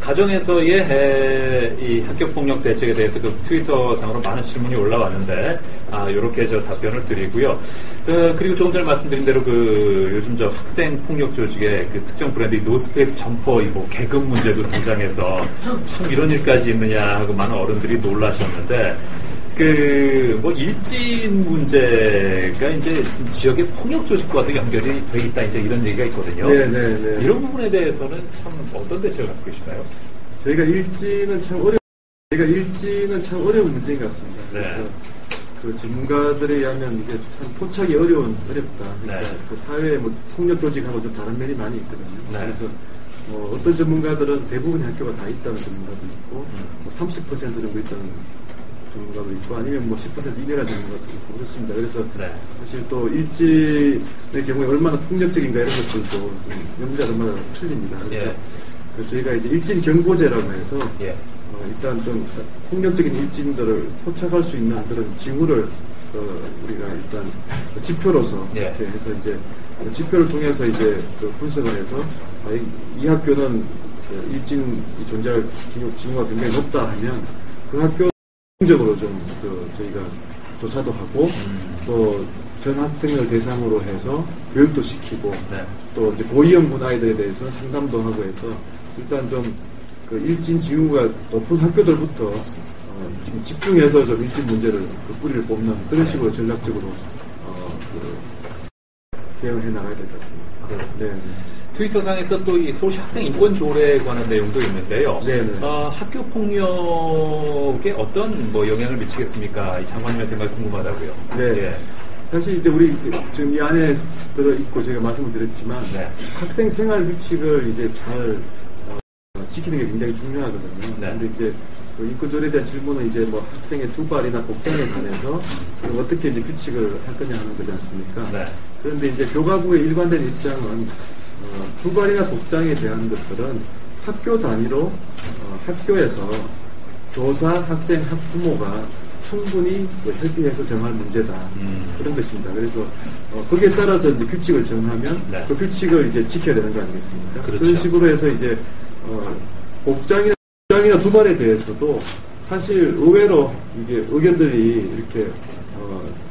가정에서의 이 학교폭력 대책에 대해서 그 트위터 상으로 많은 질문이 올라왔는데, 요렇게 답변을 드리고요. 그리고 조금 전에 말씀드린 대로 요즘 학생 폭력 조직의 그 특정 브랜드 노스페이스 점퍼 입고 계급 문제도 등장해서 참 이런 일까지 있느냐 하고 많은 어른들이 놀라셨는데, 일진 문제가 이제 지역의 폭력 조직과도 연결이 돼 있다, 이제 이런 얘기가 있거든요. 이런 부분에 대해서는 참 어떤 대책을 갖고 계실까요? 저희가 일진은 참 어려운 문제인 것 같습니다. 그래서 그 전문가들에 의하면 이게 참 포착이 어렵다. 그러니까 그 사회의 폭력 조직하고 좀 다른 면이 많이 있거든요. 그래서 어떤 전문가들은 대부분의 학교가 다 있다는 전문가도 있고, 30% 정도 있다는 전문가도 있고, 아니면 10% 이내라 전문가도 있고 그렇습니다. 그래서 사실 또 일진의 경우에 얼마나 폭력적인가 이런 것들도 연구자들마다 틀립니다. 그래서 저희가 이제 일진 경고제라고 해서 일단 좀 폭력적인 일진들을 포착할 수 있는 그런 징후를 우리가 일단 지표로서 이렇게 해서 이제 지표를 통해서 이제 분석을 해서 이 학교는 일진이 존재할 징후가 굉장히 높다 하면 그 학교 적으로 좀 저희가 조사도 하고 또 전 학생을 대상으로 해서 교육도 시키고 또 이제 고위험군 아이들에 대해서 상담도 하고 해서 일단 좀 그 일진 징후가 높은 학교들부터 지금 집중해서 좀 일진 문제를 뿌리를 뽑는 그런 식으로 전략적으로 대응해 나가야 될 것 같습니다. 트위터상에서 또 이 서울시 학생 인권 조례에 관한 내용도 있는데요. 학교 폭력에 어떤 영향을 미치겠습니까? 이 장관님의 생각이 궁금하다고요. 사실 이제 우리 지금 이 안에 들어 있고 제가 말씀을 드렸지만 학생 생활 규칙을 이제 잘 지키는 게 굉장히 중요하거든요. 그런데 이제 인권 조례에 대한 질문은 이제 학생의 두발이나 복장에 관해서 어떻게 이제 규칙을 할 거냐 하는 거지 않습니까? 그런데 이제 교가부의 일관된 입장은 두발이나 복장에 대한 것들은 학교 단위로 학교에서 교사, 학생, 학부모가 충분히 협의해서 정할 문제다. 그런 것입니다. 그래서 거기에 따라서 이제 규칙을 정하면 그 규칙을 이제 지켜야 되는 거 아니겠습니까? 그런 식으로 해서 이제 복장이나 두발에 대해서도 사실 의외로 이게 의견들이 이렇게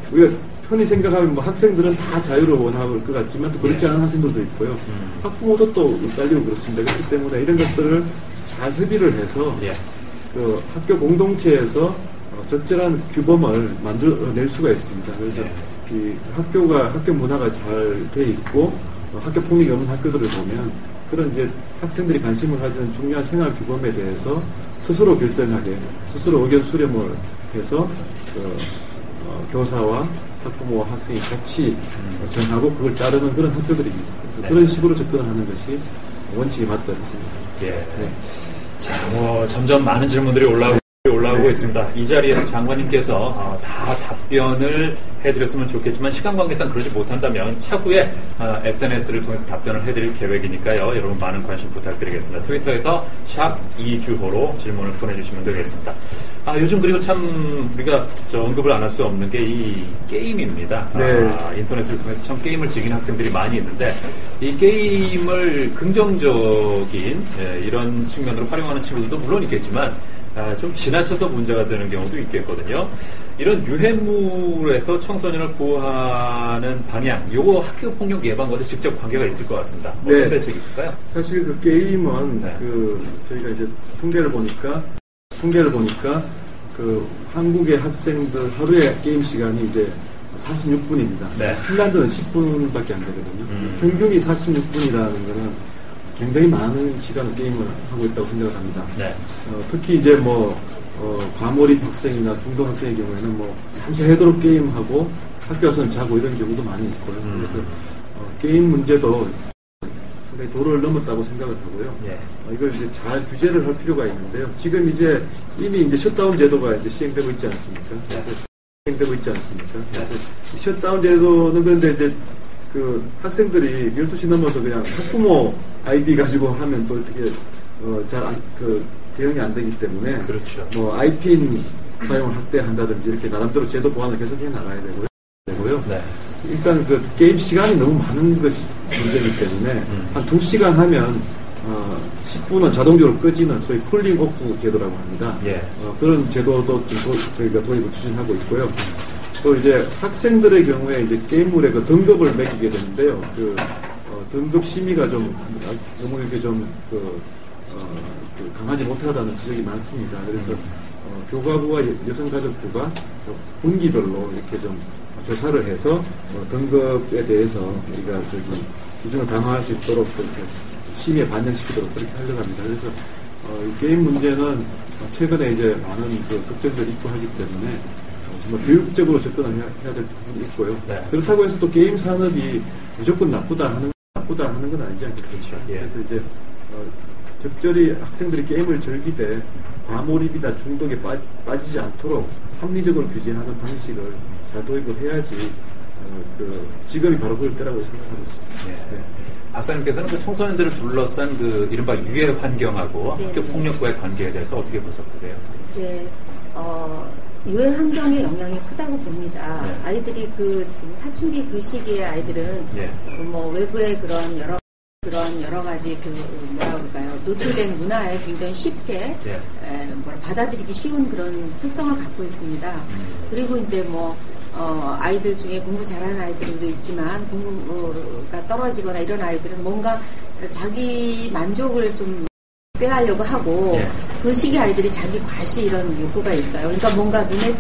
우리가 흔히 생각하면 학생들은 다 자유를 원할 것 같지만 또 그렇지 않은 학생들도 있고요. 학부모도 또 헷갈리고 그렇습니다. 그렇기 때문에 이런 것들을 잘 협의를 해서 그 학교 공동체에서 적절한 규범을 만들어낼 수가 있습니다. 그래서 이 학교 문화가 잘 돼 있고 학교 폭력이 없는 학교들을 보면 그런 이제 학생들이 관심을 가지는 중요한 생활 규범에 대해서 스스로 결정하게 스스로 의견 수렴을 해서 교사와 학부모와 학생이 같이 정하고 그걸 따르는 그런 학교들입니다. 그래서 그런 식으로 접근을 하는 것이 원칙에 맞다고 생각합니다. 자, 점점 많은 질문들이 올라오고 있습니다. 이 자리에서 장관님께서 다 답변을 해드렸으면 좋겠지만 시간 관계상 그러지 못한다면 차후에 SNS를 통해서 답변을 해드릴 계획이니까요. 여러분 많은 관심 부탁드리겠습니다. 트위터에서 샵 이주호로 질문을 보내주시면 되겠습니다. 요즘 그리고 참 우리가 언급을 안 할 수 없는 게 이 게임입니다. 인터넷을 통해서 참 게임을 즐기는 학생들이 많이 있는데 이 게임을 긍정적인 이런 측면으로 활용하는 친구들도 물론 있겠지만 좀 지나쳐서 문제가 되는 경우도 있겠거든요. 이런 유해물에서 청소년을 보호하는 방향, 요거 학교 폭력 예방과도 직접 관계가 있을 것 같습니다. 어떤 대책이 있을까요? 사실 그 게임은 저희가 이제 통계를 보니까 그 한국의 학생들 하루에 게임 시간이 이제 46분입니다. 핀란드는 10분밖에 안 되거든요. 평균이 46분이라는 거는 굉장히 많은 시간을 게임을 하고 있다고 생각을 합니다. 네. 특히 이제 과몰입 학생이나 중독 학생의 경우에는 밤새도록 게임하고 학교 와서는 자고 이런 경우도 많이 있고요. 그래서 게임 문제도 상당히 도를 넘었다고 생각을 하고요. 예. 이걸 이제 잘 규제를 할 필요가 있는데요. 지금 이제 이미 이제 셧다운 제도가 이제 시행되고 있지 않습니까? 시행되고 있지 않습니까? 이 셧다운 제도는 그런데 이제 그 학생들이 12시 넘어서 그냥 학부모 아이디 가지고 하면 또 어떻게 대응이 안 되기 때문에 그렇죠. 아이핀 사용을 확대한다든지 이렇게 나름대로 제도 보완을 계속해 나가야 되고요. 네. 일단 그 게임 시간이 너무 많은 것이 문제이기 때문에 한 2시간 하면 10분은 자동적으로 꺼지는 소위 쿨링 오프 제도라고 합니다. 예. 그런 제도도 저희가 도입을 추진하고 있고요. 또 이제 학생들의 경우에 이제 게임물에 그 등급을 매기게 되는데요. 등급 심의가 좀 너무 이렇게 강하지 못하다는 지적이 많습니다. 그래서 교과부와 여성가족부가 분기별로 이렇게 좀 조사를 해서 등급에 대해서 우리가 기준을 강화할 수 있도록 그렇게 심의에 반영시키도록 그렇게 하려고 합니다. 그래서 이 게임 문제는 최근에 이제 많은 걱정들이 있고 하기 때문에 정말 교육적으로 접근을 해야 될 부분이 있고요. 네. 그렇다고 해서 또 게임 산업이 무조건 나쁘다 하는 건 아니지 않겠습니까? 그렇죠. 예. 그래서 이제 적절히 학생들이 게임을 즐기되 과몰입이나 중독에 빠지지 않도록 합리적으로 규제하는 방식을 잘 도입을 해야지 지금이 바로 그럴 때라고 생각하고 있습니다. 예. 네. 박사님께서는 그 청소년들을 둘러싼 이른바 유해 환경하고 네. 학교 폭력과의 관계에 대해서 어떻게 분석하세요? 네, 유해 환경의 영향이 크다고 봅니다. 네. 아이들이 지금 사춘기 그 시기의 아이들은 예. 외부의 그런 여러 가지 노출된 문화에 굉장히 쉽게 받아들이기 쉬운 그런 특성을 갖고 있습니다. 그리고 이제 아이들 중에 공부 잘하는 아이들도 있지만 공부가 떨어지거나 이런 아이들은 뭔가 자기 만족을 좀 빼하려고 하고 그 시기 아이들이 자기 과시 이런 욕구가 있어요. 그러니까 뭔가 눈에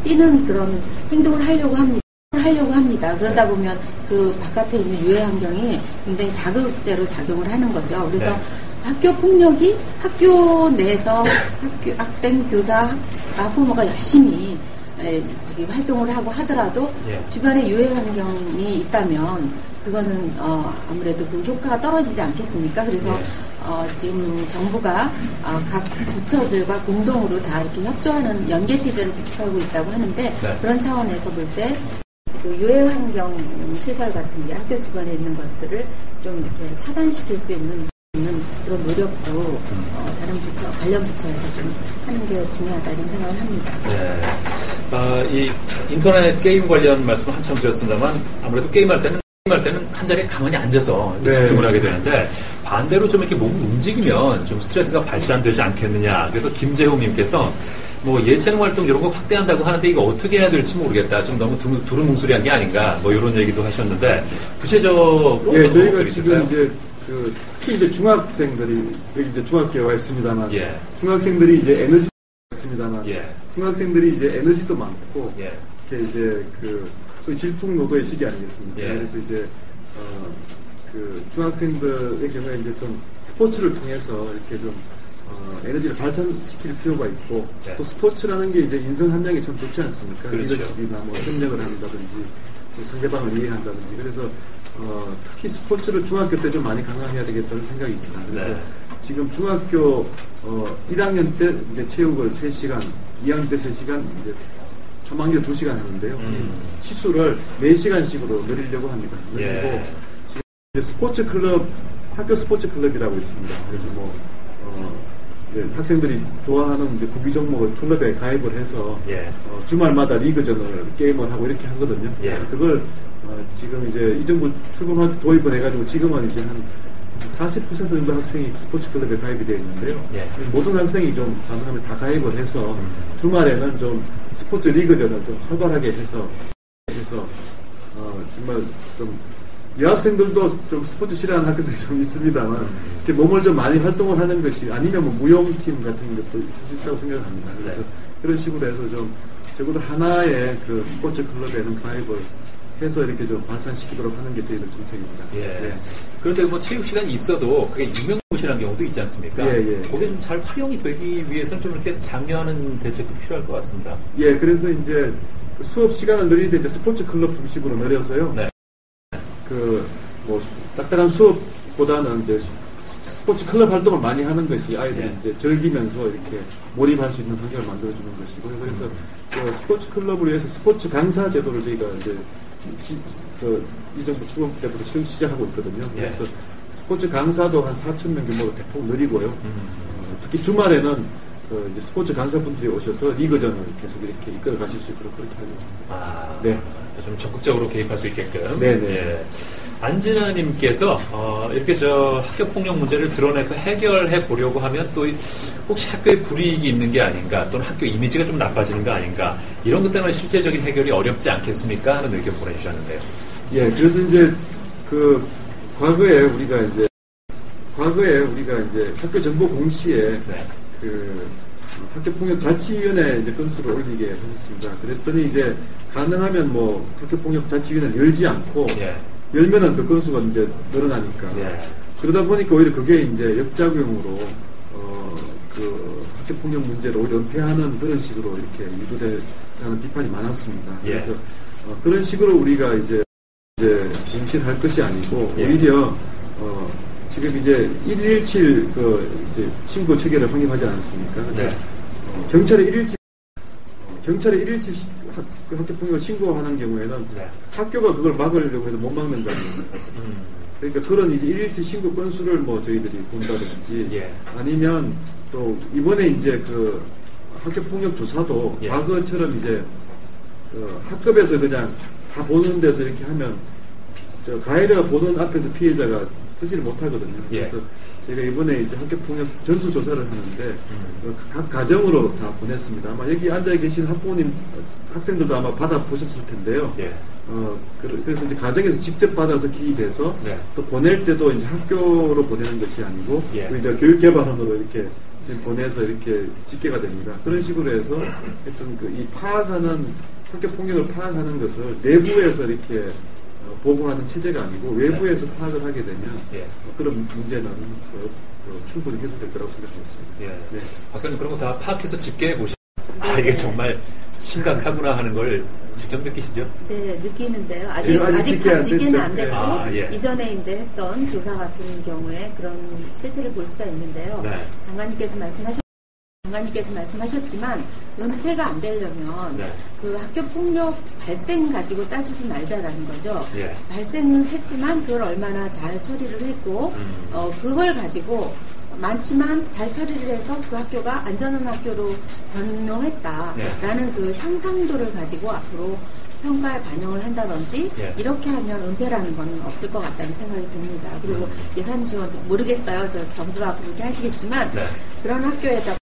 띄는 그런 행동을 하려고 합니다. 그러다 보면 그 바깥에 있는 유해 환경이 굉장히 자극제로 작용을 하는 거죠. 그래서 학교 폭력이 학교 내에서 학생, 교사, 학부모가 열심히 활동을 하고 하더라도 주변에 유해 환경이 있다면 그거는 아무래도 그 효과가 떨어지지 않겠습니까? 그래서 지금 정부가 각 부처들과 공동으로 다 이렇게 협조하는 연계 체제를 구축하고 있다고 하는데 그런 차원에서 볼 때 그 유해 환경 시설 같은 게 학교 주변에 있는 것들을 좀 이렇게 차단시킬 수 있는 그런 노력도 다른 관련 부처에서 좀 하는 게 중요하다 이런 생각을 합니다. 네. 이 인터넷 게임 관련 말씀 한참 드렸습니다만 아무래도 게임할 때는 한 자리에 가만히 앉아서 집중을 하게 되는데 반대로 좀 이렇게 몸을 움직이면 좀 스트레스가 발산되지 않겠느냐. 그래서 김재홍님께서 예체능 활동 이런 거 확대한다고 하는데 이거 어떻게 해야 될지 모르겠다. 좀 너무 두루뭉술한 게 아닌가. 이런 얘기도 하셨는데 구체적으로 저희가 지금 이제 특히 이제 중학생들이 여기 이제 중학교에 와 있습니다만 중학생들이 이제 에너지도 있습니다만 중학생들이 이제 에너지도 많고 이렇게 이제 소위 질풍노도의 시기 아니겠습니까? 그래서 이제 중학생들의 경우에 이제 좀 스포츠를 통해서 이렇게 좀 에너지를 발산시킬 필요가 있고 또 스포츠라는 게 이제 인성 함량이 참 좋지 않습니까? 그렇죠. 리더십이나 협력을 한다든지 또 상대방을 이해한다든지 그래서 특히 스포츠를 중학교 때 좀 많이 강화해야 되겠다는 생각이 있습니다. 그래서 지금 중학교 1학년 때 이제 체육을 3시간, 2학년 때 3시간, 이제 3학년 2시간 하는데요. 이 시수를 4시간씩으로 늘리려고 합니다. 그리고 지금 이제 스포츠 클럽, 학교 스포츠 클럽이라고 있습니다. 그래서 학생들이 좋아하는 이제 구기 종목을 클럽에 가입을 해서 주말마다 리그전을 게임을 하고 이렇게 하거든요. 그래서 그걸 지금 이제 이 정부 출범할 때 도입을 해가지고 지금은 이제 한 40% 정도 학생이 스포츠 클럽에 가입이 되어 있는데요. 모든 학생이 좀 가능하면 다 가입을 해서 주말에는 좀 스포츠 리그전을 좀 활발하게 해서 정말 좀 여학생들도 좀 스포츠 싫어하는 학생들이 좀 있습니다만 이렇게 몸을 좀 많이 활동을 하는 것이 아니면 무용팀 같은 것도 있을 수 있다고 생각합니다. 그래서 그런 식으로 해서 좀 적어도 하나의 그 스포츠 클럽에는 가입을 해서 이렇게 좀 발산시키도록 하는 게 저희들 정책입니다. 예. 예. 그런데 뭐 체육 시간이 있어도 그게 유명무실한 경우도 있지 않습니까? 예, 예. 그게 좀 잘 활용이 되기 위해서는 좀 이렇게 장려하는 대책도 필요할 것 같습니다. 예, 그래서 이제 수업 시간을 늘리되 이제 스포츠 클럽 중심으로 늘려서요. 네. 뭐 딱딱한 수업보다는 이제 스포츠 클럽 활동을 많이 하는 것이 아이들이 예. 이제 즐기면서 이렇게 몰입할 수 있는 환경을 만들어주는 것이고요. 그래서 그 스포츠 클럽을 위해서 스포츠 강사 제도를 저희가 이제 이 정부 출범 때부터 시작하고 있거든요. 예. 그래서 스포츠 강사도 한 4,000명 규모로 대폭 늘리고요. 특히 주말에는 이제 스포츠 강사분들이 오셔서 리그전을 계속 이렇게 이끌어 가실 수 있도록 그렇게 하려고 합니다. 네. 좀 적극적으로 개입할 수 있게끔. 네네. 예. 안진아님께서 이렇게 학교 폭력 문제를 드러내서 해결해 보려고 하면 또 혹시 학교에 불이익이 있는 게 아닌가, 또는 학교 이미지가 좀 나빠지는 거 아닌가, 이런 것 때문에 실제적인 해결이 어렵지 않겠습니까? 하는 의견 보내주셨는데요. 예, 그래서 이제 과거에 우리가 이제 학교 정보 공시에 네. 학교 폭력 자치위원회 이제 건수를 올리게 했었습니다. 그랬더니 이제 가능하면 뭐 학교 폭력 자치위원회를 열지 않고 예. 열면은 그 건수가 이제 늘어나니까. 예. 그러다 보니까 오히려 그게 이제 역작용으로 학교 폭력 문제를 오히려 은폐하는 그런 식으로 이렇게 유도되는 비판이 많았습니다. 예. 그래서 그런 식으로 우리가 이제 공시할 것이 아니고 예. 오히려 지금 이제 117 이제 신고 체계를 확립하지 않았습니까? 네. 경찰에 117 학교 폭력을 신고하는 경우에는 네. 학교가 그걸 막으려고 해도 못 막는다는 겁니다. 그러니까 그런 이제 117 신고 건수를 뭐 저희들이 본다든지 예. 아니면 또 이번에 이제 학교 폭력 조사도 예. 과거처럼 이제 학급에서 그냥 다 보는 데서 이렇게 하면 가해자가 보는 앞에서 피해자가 쓰지를 못하거든요. 예. 그래서 저희가 이번에 이제 학교 폭력 전수 조사를 하는데 각 가정으로 다 보냈습니다. 아마 여기 앉아 계신 학부모님 학생들도 아마 받아 보셨을 텐데요. 예. 그래서 이제 가정에서 직접 받아서 기입해서 네. 또 보낼 때도 이제 학교로 보내는 것이 아니고 예. 이제 교육개발원으로 이렇게 지금 보내서 이렇게 집계가 됩니다. 그런 식으로 해서 하여튼 이 파악하는 학교 폭력을 파악하는 것을 내부에서 이렇게 보고하는 체제가 아니고 외부에서 네. 파악을 하게 되면 예. 그런 문제는 충분히 해소될 거라고 생각했습니다. 예. 네. 박사님 그런 거 다 파악해서 집계해 보시면 이게 정말 심각하구나 하는 걸 직접 느끼시죠? 네, 느끼는데요. 아직 집계는 안 됐고 예. 이전에 이제 했던 조사 같은 경우에 그런 실태를 볼 수가 있는데요. 네. 장관님께서 말씀하셨지만 은폐가 안 되려면 네. 그 학교 폭력 발생 가지고 따지지 말자라는 거죠. 예. 발생은 했지만 그걸 얼마나 잘 처리를 했고 그걸 가지고 많지만 잘 처리를 해서 그 학교가 안전한 학교로 변모했다라는 네. 그 향상도를 가지고 앞으로 평가에 반영을 한다든지 예. 이렇게 하면 은폐라는 건 없을 것 같다는 생각이 듭니다. 그리고 예산 지원도 모르겠어요. 저 정부가 그렇게 하시겠지만 네. 그런 학교에다가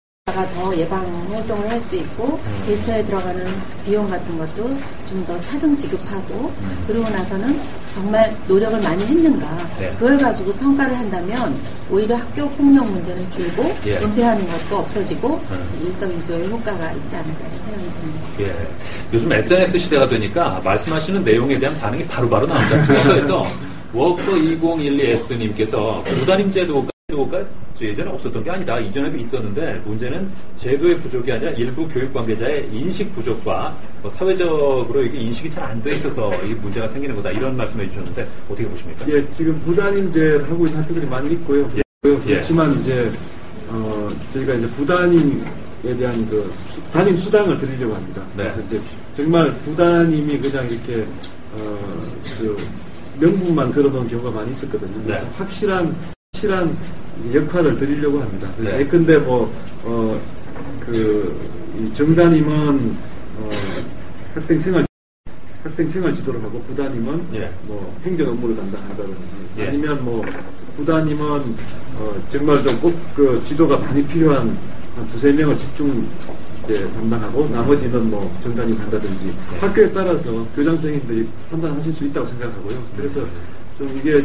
더 예방 활동을 할 수 있고 대처에 들어가는 비용 같은 것도 좀 더 차등 지급하고 그러고 나서는 정말 노력을 많이 했는가 네. 그걸 가지고 평가를 한다면 오히려 학교 폭력 문제는 줄고 예. 은폐하는 것도 없어지고 일석이조의 효과가 있지 않을까 생각이 듭니다. 예. 요즘 SNS 시대가 되니까 말씀하시는 내용에 대한 반응이 바로바로 나옵니다. 트위터에서 워커2012S님께서 부담임 제도가 예전에 없었던 게 아니다. 이전에도 있었는데 문제는 제도의 부족이 아니라 일부 교육 관계자의 인식 부족과 사회적으로 이게 인식이 잘 안 돼 있어서 이 문제가 생기는 거다. 이런 말씀해 주셨는데 어떻게 보십니까? 예, 지금 부담임제를 하고 있는 학교들이 많이 있고요. 예. 그렇지만 이제 저희가 이제 부담임에 대한 담임 수당을 드리려고 합니다. 네. 그래서 이제 정말 부담임이 그냥 이렇게 명분만 걸어놓은 경우가 많이 있었거든요. 그래서 네. 확실한 역할을 드리려고 합니다. 그래서 네. 예컨대 이 정담임은 학생 생활 지도를 하고 부담임은 예. 행정 업무를 담당한다든지 예. 아니면 부담임은 정말 좀 꼭 지도가 많이 필요한 한 2-3명을 집중 담당하고 나머지는 정담임 한다든지 네. 학교에 따라서 교장 선생님들이 판단하실 수 있다고 생각하고요. 그래서 좀 이게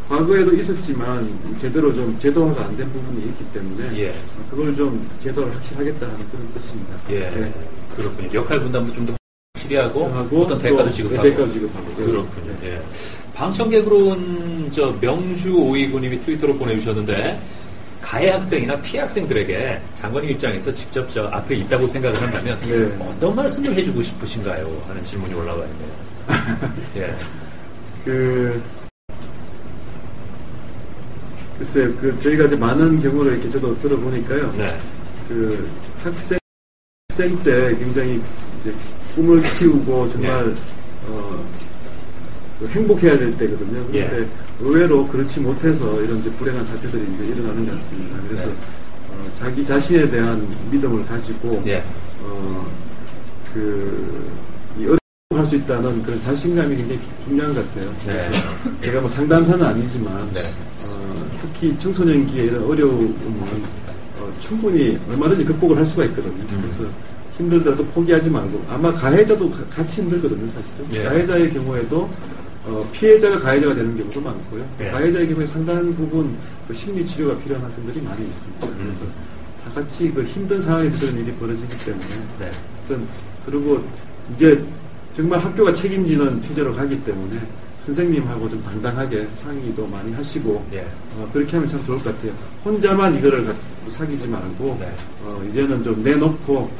과거에도 있었지만 제대로 좀 제도화가 안 된 부분이 있기 때문에 예. 그걸 좀 제도를 확실하겠다는 그런 뜻입니다. 예. 네. 그렇군요. 역할 분담도 좀 더 수리하고 어떤 대가도 지급하고. 대가도 지급하고. 그렇군요. 예. 방청객으로는 저 명주 529님이 트위터로 보내주셨는데 가해 학생이나 피해 학생들에게 장관님 입장에서 직접 저 앞에 있다고 생각을 한다면 네. 어떤 말씀을 해주고 싶으신가요? 하는 질문이 올라와 있네요. 예. 글쎄요, 저희가 이제 많은 경우를 이렇게 저도 들어보니까요. 네. 학생 때 굉장히 이제 꿈을 키우고 정말, 행복해야 될 때거든요. 그런데 의외로 그렇지 못해서 이런 이제 불행한 사태들이 이제 일어나는 것 같습니다. 그래서, 자기 자신에 대한 믿음을 가지고, 할 수 있다는 그런 자신감이 굉장히 중요한 것 같아요. 그래서 제가 뭐 상담사는 아니지만, 특히 청소년기에 이런 어려움은 충분히 얼마든지 극복을 할 수가 있거든요. 그래서 힘들더라도 포기하지 말고, 아마 가해자도 같이 힘들거든요, 사실은. 가해자의 경우에도 피해자가 가해자가 되는 경우도 많고요. 가해자의 경우에 상당한 부분 심리 치료가 필요한 학생들이 많이 있습니다. 그래서 다 같이 힘든 상황에서 그런 일이 벌어지기 때문에, 그리고 이제 정말 학교가 책임지는 체제로 가기 때문에 선생님하고 좀 당당하게 상의도 많이 하시고 그렇게 하면 참 좋을 것 같아요. 혼자만 이거를 갖고 사귀지 말고 이제는 좀 내놓고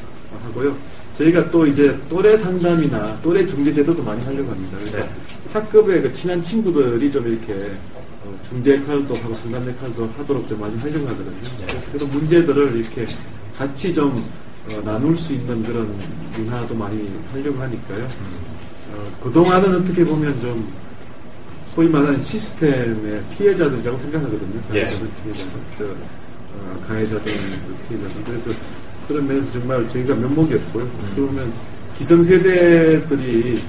하고요. 저희가 또 이제 또래 상담이나 또래 중재 제도도 많이 하려고 합니다. 그래서 학급의 친한 친구들이 좀 이렇게 중재 역할도 하고 상담 역할도 하도록 좀 많이 하려고 하거든요. 그래서 그런 문제들을 이렇게 같이 좀 나눌 수 있는 그런 문화도 많이 하려고 하니까요. 그동안은 어떻게 보면 좀 소위 말하는 시스템의 피해자들이라고 생각하거든요. 가해자들, 피해자들, 가해자들, 피해자들. 그래서 그런 면에서 정말 저희가 면목이 없고요. 그러면 기성세대들이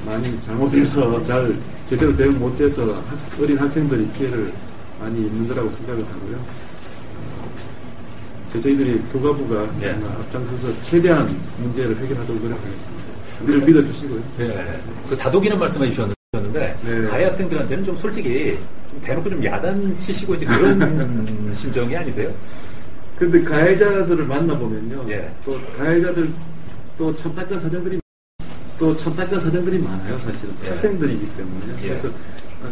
많이 잘못해서 잘 제대로 대응 못해서 어린 학생들이 피해를 많이 입는 거라고 생각을 하고요. 저희들이 교과부가 앞장서서 최대한 문제를 해결하도록 노력하겠습니다. 우리를 믿어주시고요. 그 다독이는 말씀해 주셨는데 가해 학생들한테는 좀 솔직히 좀 대놓고 좀 야단치시고 이제 그런 심정이 아니세요? 근데 가해자들을 만나보면요. 또 가해자들 또 참딱한 사정들이 많아요, 사실은. 학생들이기 때문에. 그래서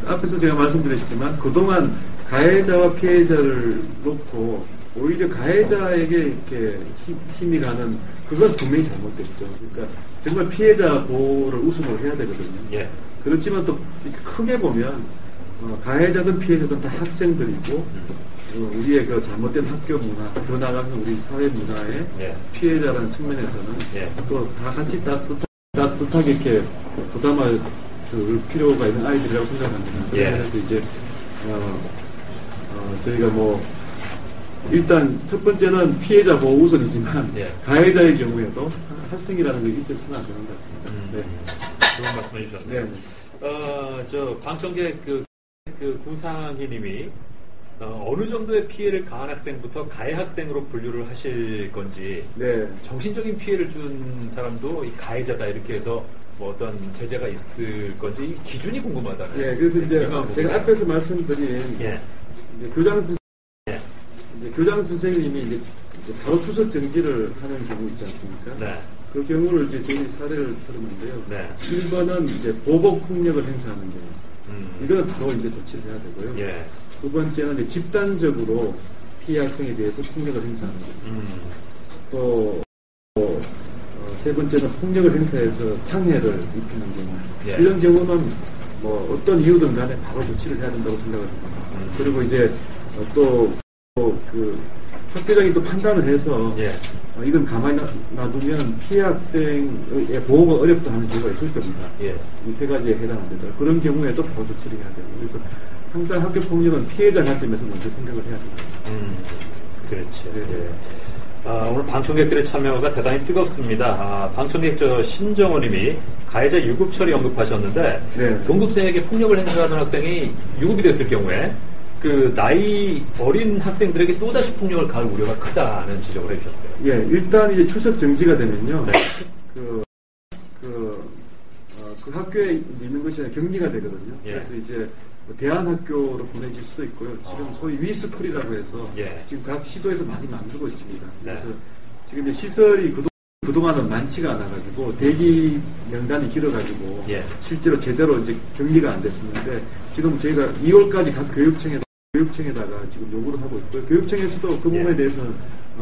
앞에서 제가 말씀드렸지만 그동안 가해자와 피해자를 놓고 오히려 가해자에게 이렇게 힘이 가는 그건 분명히 잘못됐죠. 그러니까 정말 피해자 보호를 우선으로 해야 되거든요. 그렇지만 또 크게 보면 가해자든 피해자든 다 학생들이고 우리의 그 잘못된 학교 문화, 더 나아가서 우리 사회 문화의 피해자라는 측면에서는 또 다 같이 따뜻하게 이렇게 부담할 필요가 있는 아이들이라고 생각합니다. 그래서 이제 저희가 일단 첫 번째는 피해자 보호 우선이지만 가해자의 경우에도 학생이라는 게 있었으면 안 되는 것 같습니다. 좋은 말씀해 주셨네요. 방청객 구상희님이 어느 정도의 피해를 가한 학생부터 가해 학생으로 분류를 하실 건지 정신적인 피해를 준 사람도 이 가해자다 이렇게 해서 어떤 제재가 있을 건지 이 기준이 궁금하다는. 그래서 이제 제가 앞에서 말씀드린 교장 선생님이 이제 바로 추석 정지를 하는 경우 있지 않습니까? 그 경우를 이제 저희 사례를 들었는데요. 1번은 이제 보복 폭력을 행사하는 경우. 이거는 바로 이제 조치를 해야 되고요. 두 번째는 이제 집단적으로 피해 학생에 대해서 폭력을 행사하는 경우. 또 세 번째는 폭력을 행사해서 상해를 입히는 경우. 이런 경우는 어떤 이유든 간에 바로 조치를 해야 된다고 생각을 합니다. 그리고 이제 또 학교장이 또 판단을 해서 이건 가만히 놔두면 피해 학생의 보호가 어렵다 하는 경우가 있을 겁니다. 이 세 가지에 해당합니다. 그런 경우에도 바로 조치를 해야 돼요. 그래서 항상 학교 폭력은 피해자 관점에서 먼저 생각을 해야 됩니다. 그렇죠. 오늘 방청객들의 참여가 대단히 뜨겁습니다. 방청객 신정호님이 가해자 유급 처리 언급하셨는데 동급생에게 폭력을 행사하는 학생이 유급이 됐을 경우에 나이 어린 학생들에게 또다시 폭력을 가할 우려가 크다는 지적을 해주셨어요. 일단 이제 추석 정지가 되면요. 그 학교에 있는 것이 아니라 격리가 되거든요. 그래서 이제 대안학교로 보내질 수도 있고요. 지금 소위 위스쿨이라고 해서 지금 각 시도에서 많이 만들고 있습니다. 그래서 지금 이제 시설이 그동안은 많지가 않아가지고 대기 명단이 길어가지고 예. 실제로 제대로 이제 격리가 안 됐었는데 지금 저희가 2월까지 각 교육청에다가 지금 요구를 하고 있고요. 교육청에서도 그 부분에 예. 대해서는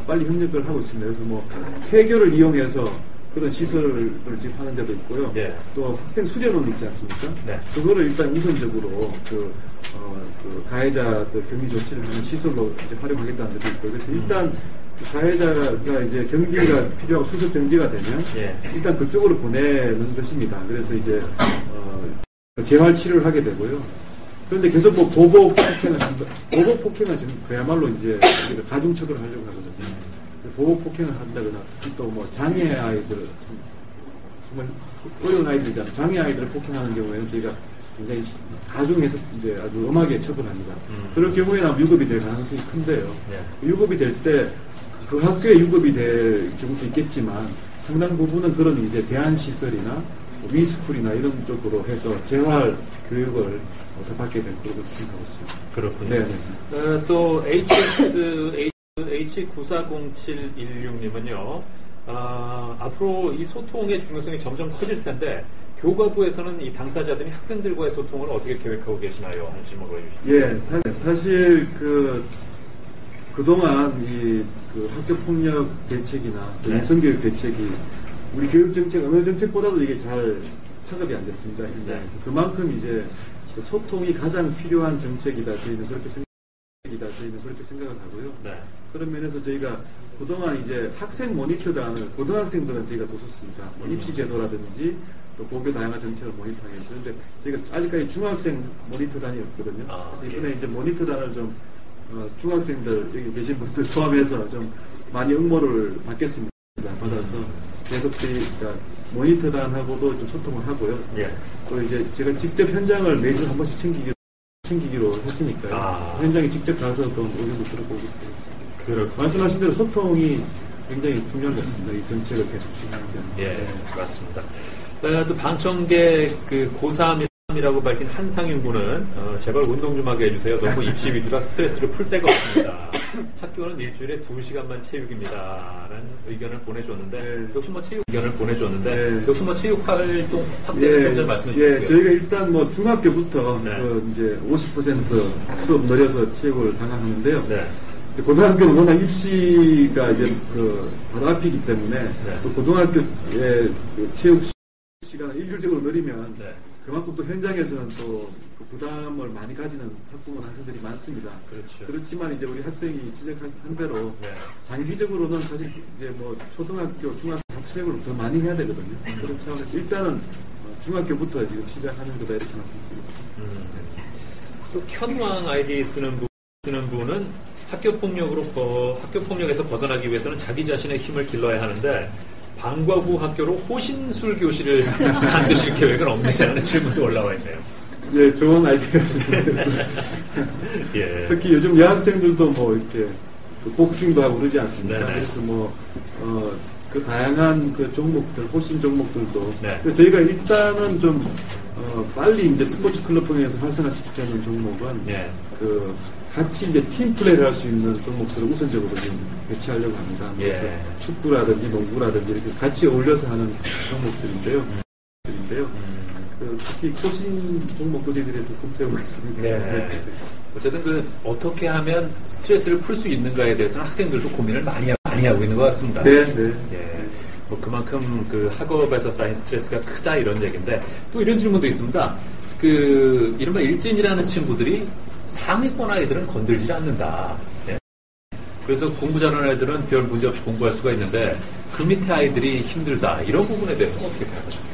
빨리 협력을 하고 있습니다. 그래서 뭐 폐교를 이용해서 그런 시설을 지금 하는 데도 있고요. 예. 또 학생 수련원 있지 않습니까? 네. 그거를 일단 우선적으로 그 가해자들 격리 조치를 하는 시설로 이제 활용하겠다는 데도 있고요. 그래서 일단 가해자가 이제 경비가 필요하고 수습 정지가 되면 예. 일단 그쪽으로 보내는 것입니다. 그래서 이제 재활 치료를 하게 되고요. 그런데 계속 뭐 보복 폭행은 지금 그야말로 이제 가중처벌을 하려고 하거든요. 보복 폭행을 한다거나 특히 또 뭐 장애 아이들 정말 어려운 아이들이잖아요. 장애 아이들을 폭행하는 경우에는 저희가 굉장히 가중해서 이제 아주 엄하게 처벌합니다. 그럴 경우에는 아마 유급이 될 가능성이 큰데요. 예. 유급이 될 때 그 학교에 유급이 될 경우도 있겠지만 상당 부분은 그런 이제 대안시설이나 위스쿨이나 이런 쪽으로 해서 재활 교육을 더 받게 될 거라고 생각하고 있습니다. 그렇군요. 네. 또 H940716님은요. 앞으로 이 소통의 중요성이 점점 커질 텐데 교과부에서는 이 당사자들이 학생들과의 소통을 어떻게 계획하고 계시나요? 하는 질문을 해주시죠. 예, 사실 그동안 그 학교폭력 대책이나 네. 인성교육 대책이 우리 교육정책 어느 정책보다도 이게 잘 파급이 안 됐습니다. 네. 그만큼 이제 소통이 가장 필요한 정책이다. 저희는 그렇게 생각을 하고요. 네. 그런 면에서 저희가 그동안 이제 학생 모니터단을 고등학생들은 저희가 뒀었습니다. 뭐 입시 제도라든지 또 고교 다양화 정책을 모니터하면서. 그런데 저희가 아직까지 중학생 모니터단이 없거든요. 그래서 이번에 이제 모니터단을 좀 중학생들 여기 계신 분들 포함해서 좀 많이 응모를 받겠습니다. 받아서 계속 저희가 모니터단하고도 좀 소통을 하고요. 예. 또 이제 제가 직접 현장을 매주 한 번씩 챙기기로 했으니까요. 현장에 직접 가서 또 의견도 들어보고 있습니다. 말씀하신 대로 소통이 굉장히 중요한 것 같습니다. 이 정책을 계속 진행하는 게. 예, 맞습니다. 또 방청객 고3이라고 밝힌 한상윤 군은 제발 운동 좀 하게 해주세요. 너무 입시 위주라 스트레스를 풀 데가 없습니다. 학교는 일주일에 2시간만 체육입니다. 라는 의견을 보내줬는데 역시 뭐 체육 의견을 보내줬는데 역시 뭐 체육 활동 확대는 좀 전에 말씀해 주시고요. 저희가 일단 뭐 중학교부터 이제 50% 수업 늘려서 체육을 강화하는데요. 고등학교는 워낙 입시가 이제 바로 앞이기 때문에 또 고등학교의 체육 시간을 일률적으로 늘리면 그만큼 또 현장에서는 또 부담을 많이 가지는 학부모 학생들이 많습니다. 그렇죠. 그렇지만 이제 우리 학생이 지적한 대로 장기적으로는 사실 이제 뭐 초등학교, 중학교 체육을 더 많이 해야 되거든요. 그런 차원에서 일단은 중학교부터 지금 시작하는 거다 이렇게 말씀드리겠습니다. 또 현황 아이디 쓰는 분은 학교폭력에서 벗어나기 위해서는 자기 자신의 힘을 길러야 하는데 방과 후 학교로 호신술 교실을 만드실 계획은 없느냐는 질문도 올라와 있네요. 예, 좋은 아이디어였습니다. 예. 특히 요즘 여학생들도 뭐 이렇게 복싱도 하고 그러지 않습니까? 그래서 그 다양한 그 종목들, 호신 종목들도 저희가 일단은 좀 빨리 이제 스포츠 클럽 통해서 활성화시키자는 종목은 같이 이제 팀 플레이를 할 수 있는 종목들을 우선적으로 좀 배치하려고 합니다. 그래서 축구라든지 농구라든지 이렇게 같이 어울려서 하는 종목들인데요. 특히 호신 종목도 저희들이 검토하고 있습니다. 어쨌든 어떻게 하면 스트레스를 풀 수 있는가에 대해서는 학생들도 고민을 많이 하고 있는 것 같습니다. 뭐 그만큼 그 학업에서 쌓인 스트레스가 크다 이런 얘기인데 또 이런 질문도 있습니다. 이른바 일진이라는 친구들이 상위권 아이들은 건들지 않는다. 그래서 공부 잘하는 애들은 별 문제 없이 공부할 수가 있는데 그 밑에 아이들이 힘들다. 이런 부분에 대해서 어떻게 생각하십니까?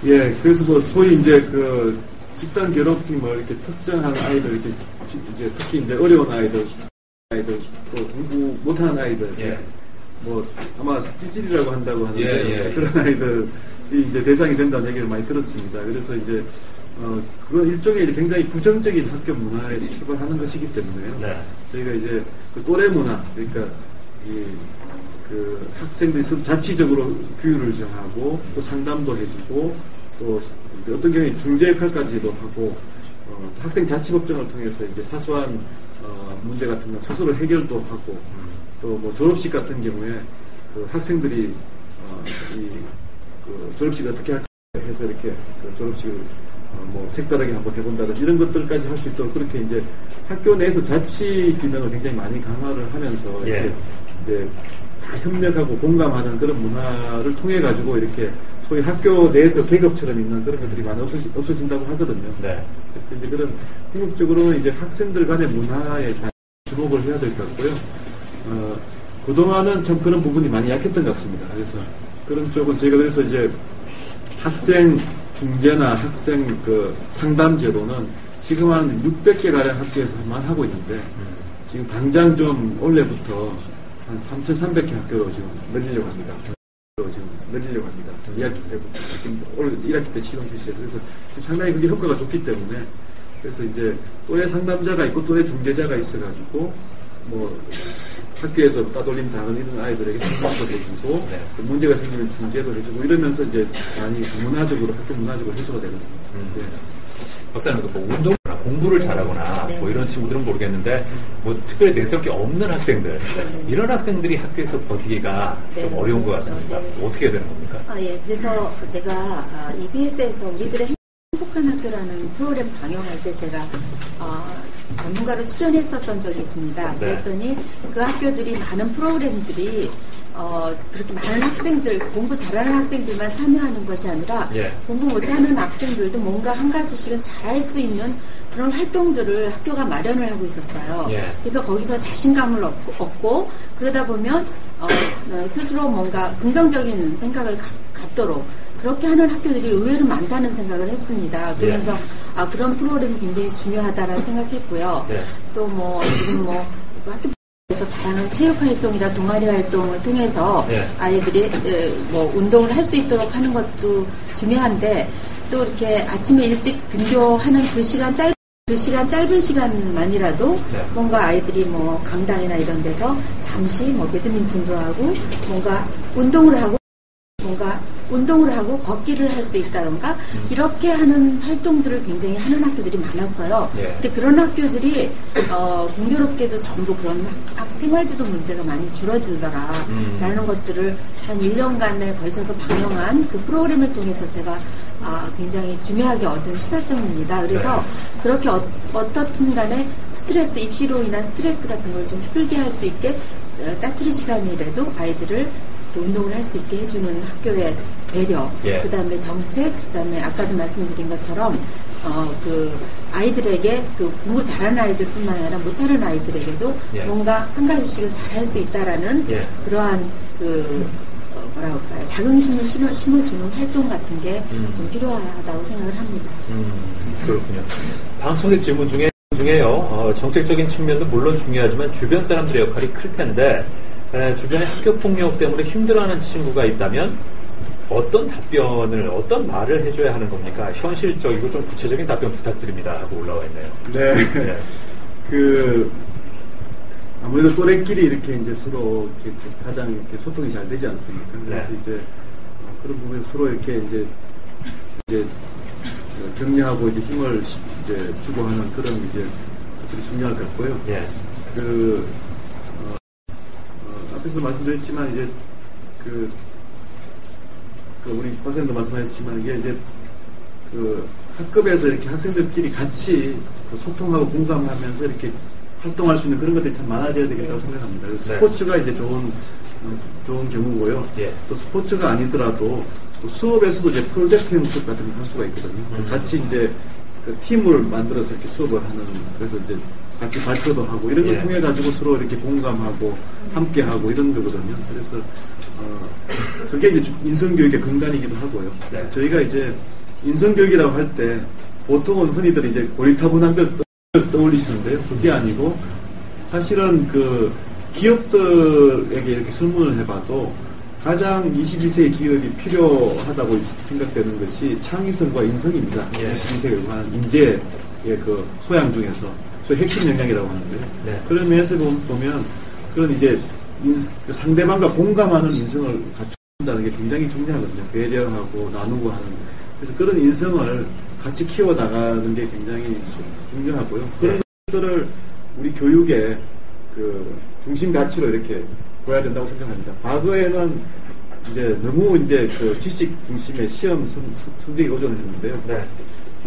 예, 그래서 뭐 소위 이제 집단 괴롭힘을 이렇게 특정한 아이들, 이렇게 이제 특히 이제 어려운 아이들 또 공부 못하는 아이들, 뭐 아마 찌질이라고 한다고 하는데 그런 아이들이 이제 대상이 된다는 얘기를 많이 들었습니다. 그래서 이제 그건 일종의 이제 굉장히 부정적인 학교 문화에서 출발하는 것이기 때문에요. 저희가 이제 그 또래 문화, 그러니까 그 학생들이 자치적으로 규율을 정하고 또 상담도 해주고 또 어떤 경우에 중재 역할까지도 하고 학생 자치법정을 통해서 이제 사소한 문제 같은 건 스스로 해결도 하고 또 뭐 졸업식 같은 경우에 그 학생들이 졸업식 어떻게 할까 해서 이렇게 졸업식을 뭐 색다르게 한번 해본다든지 이런 것들까지 할 수 있도록 그렇게 이제 학교 내에서 자치 기능을 굉장히 많이 강화를 하면서 이렇게 이제 다 협력하고 공감하는 그런 문화를 통해 가지고 이렇게 소위 학교 내에서 계급처럼 있는 그런 것들이 많이 없어진다고 하거든요. 네. 그래서 이제 그런 궁극적으로는 이제 학생들 간의 문화에 주목을 해야 될 것 같고요. 그동안은 참 그런 부분이 많이 약했던 것 같습니다. 그래서 그런 쪽은 저희가 그래서 이제 학생 중재나 학생 상담제도는 지금 한 600개 가량 학교에서만 하고 있는데 지금 당장 좀 올해부터 한 3,300개 학교로 지금 늘리려고 합니다. 2학기 때부터 올 1학기 때 시험 실시해서 그래서 지금 상당히 그게 효과가 좋기 때문에 그래서 이제 또래 상담자가 있고 또래 중재자가 있어가지고 뭐 학교에서 따돌림 당하는 이런 아이들에게 상담도 해주고 문제가 생기면 중재도 해주고 이러면서 이제 많이 문화적으로 학교 문화적으로 해소가 되거든요. 네. 박사님, 뭐 운동이나 공부를 잘하거나 뭐 이런 친구들은 모르겠는데 뭐 특별히 내세울 게 없는 학생들 이런 학생들이 학교에서 버티기가 좀 어려운 것 같습니다. 어떻게 해야 되는 겁니까? 예. 그래서 제가 EBS에서 우리들의 행복한 학교라는 프로그램 방영할 때 제가 전문가로 출연했었던 적이 있습니다. 그랬더니 그 학교들이 많은 프로그램들이 그렇게 많은 학생들, 공부 잘하는 학생들만 참여하는 것이 아니라 공부 못하는 학생들도 뭔가 한 가지씩은 잘할 수 있는 그런 활동들을 학교가 마련을 하고 있었어요. 그래서 거기서 자신감을 얻고 그러다 보면 스스로 뭔가 긍정적인 생각을 갖도록 그렇게 하는 학교들이 의외로 많다는 생각을 했습니다. 그러면서 그런 프로그램이 굉장히 중요하다라고 생각했고요. 또 뭐 지금 뭐 학교에서 다양한 체육 활동이나 동아리 활동을 통해서 아이들이 뭐 운동을 할 수 있도록 하는 것도 중요한데 또 이렇게 아침에 일찍 등교하는 그 시간 짧은 시간만이라도 뭔가 아이들이 뭐 강당이나 이런 데서 잠시 뭐 배드민턴도 하고 뭔가 운동을 하고 걷기를 할 수 있다던가 이렇게 하는 활동들을 굉장히 하는 학교들이 많았어요. 근데 그런 학교들이 공교롭게도 전부 그런 생활지도 문제가 많이 줄어들더라라는 것들을 한 1년간에 걸쳐서 방영한 그 프로그램을 통해서 제가 굉장히 중요하게 얻은 시사점입니다. 그래서 그렇게 어떻든 간에 스트레스, 입시로 인한 스트레스 같은 걸 좀 풀게 할 수 있게 짜투리 시간이라도 아이들을 운동을 할 수 있게 해주는 학교의 배려, 그 다음에 정책, 그 다음에 아까도 말씀드린 것처럼 그 아이들에게 그 공부 잘하는 아이들뿐만 아니라 못하는 아이들에게도 뭔가 한 가지씩은 잘할 수 있다라는 그러한 뭐라 할까요? 자긍심을 심어주는 활동 같은 게 좀 필요하다고 생각을 합니다. 그렇군요. 방청객 질문 중에요. 정책적인 측면도 물론 중요하지만 주변 사람들의 역할이 클 텐데 주변에 학교 폭력 때문에 힘들어하는 친구가 있다면 어떤 말을 해줘야 하는 겁니까? 현실적이고 좀 구체적인 답변 부탁드립니다 하고 올라와 있네요. 네. 아무래도 또래끼리 이렇게 이제 서로 이렇게 가장 이렇게 소통이 잘 되지 않습니까? 그래서 이제 그런 부분에 서로 이렇게 이제 격려하고 이제 힘을 이제 주고 하는 그런 이제 것들이 중요할 것 같고요. 앞에서 말씀드렸지만 이제 우리 선생님도 말씀하셨지만 이게 이제 학급에서 이렇게 학생들끼리 같이 소통하고 공감하면서 이렇게 활동할 수 있는 그런 것들이 참 많아져야 되겠다고 생각합니다. 스포츠가 이제 좋은 경우고요. 또 스포츠가 아니더라도 또 수업에서도 이제 프로젝트 형식 같은 걸 할 수가 있거든요. 같이 이제 팀을 만들어서 이렇게 수업을 하는, 그래서 이제 같이 발표도 하고 이런 걸 통해 가지고 서로 이렇게 공감하고 함께 하고 이런 거거든요. 그래서 그게 이제 인성교육의 근간이기도 하고요. 그래서 저희가 이제 인성교육이라고 할 때 보통은 흔히들 이제 고리타분한 걸 떠올리시는데요. 그게 아니고 사실은 기업들에게 이렇게 설문을 해봐도 가장 21세기 기업이 필요하다고 생각되는 것이 창의성과 인성입니다. 21세기에 관한 인재의 소양 중에서 소위 핵심 역량이라고 하는데요. 그런 면에서 보면 그런 이제 상대방과 공감하는 인성을 갖춘다는 게 굉장히 중요하거든요. 배려하고 나누고 하는. 그래서 그런 인성을 같이 키워나가는 게 굉장히 중요하고요. 그런 것들을 우리 교육의 중심 가치로 이렇게 보여야 된다고 생각합니다. 과거에는 이제 너무 이제 그 지식 중심의 시험 성적이 오전했는데요. 네.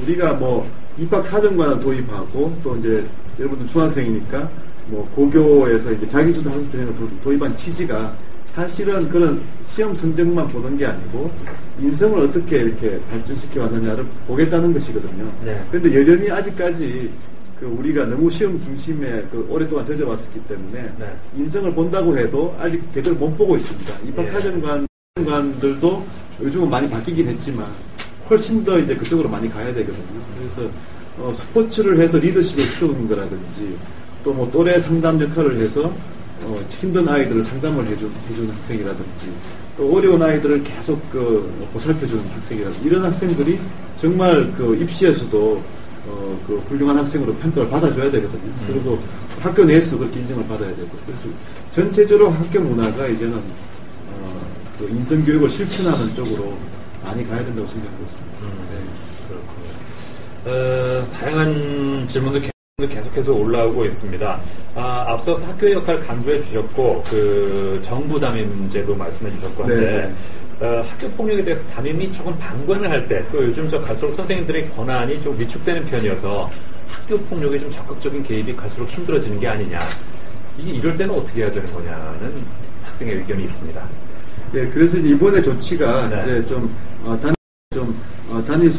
우리가 뭐 입학 사정관을 도입하고 또 이제 여러분들 중학생이니까 뭐 고교에서 이제 자기주도 학습전형을 도입한 취지가 사실은 그런 시험 성적만 보는 게 아니고 인성을 어떻게 이렇게 발전시켜 왔느냐를 보겠다는 것이거든요. 네. 그런데 여전히 아직까지 그 우리가 너무 시험 중심에 그 오랫동안 젖어왔었기 때문에 네. 인성을 본다고 해도 아직 제대로 못 보고 있습니다. 입학 사정관들도 요즘은 많이 바뀌긴 했지만 훨씬 더 이제 그쪽으로 많이 가야 되거든요. 그래서 스포츠를 해서 리더십을 키우는 거라든지 또 뭐 또래 상담 역할을 해서 힘든 아이들을 상담을 해주는 학생이라든지 또 어려운 아이들을 계속 보살펴주는 학생이라든지 이런 학생들이 정말 그 입시에서도 그 훌륭한 학생으로 평가를 받아줘야 되거든요. 그리고 학교 내에서도 그렇게 인정을 받아야 되고 그래서 전체적으로 학교 문화가 이제는 그 인성교육을 실천하는 쪽으로 많이 가야 된다고 생각하고 있습니다. 네. 그렇군요. 다양한 질문도 계속해서 올라오고 있습니다. 앞서서 학교의 역할을 강조해 주셨고 그 정부 담임제도 말씀해 주셨고 한데 학교 폭력에 대해서 담임이 조금 방관을 할 때 또 요즘 갈수록 선생님들의 권한이 좀 위축되는 편이어서 학교 폭력에 좀 적극적인 개입이 갈수록 힘들어지는 게 아니냐. 이럴 때는 어떻게 해야 되는 거냐는 학생의 의견이 있습니다. 네, 그래서 이번에 조치가 이제 담임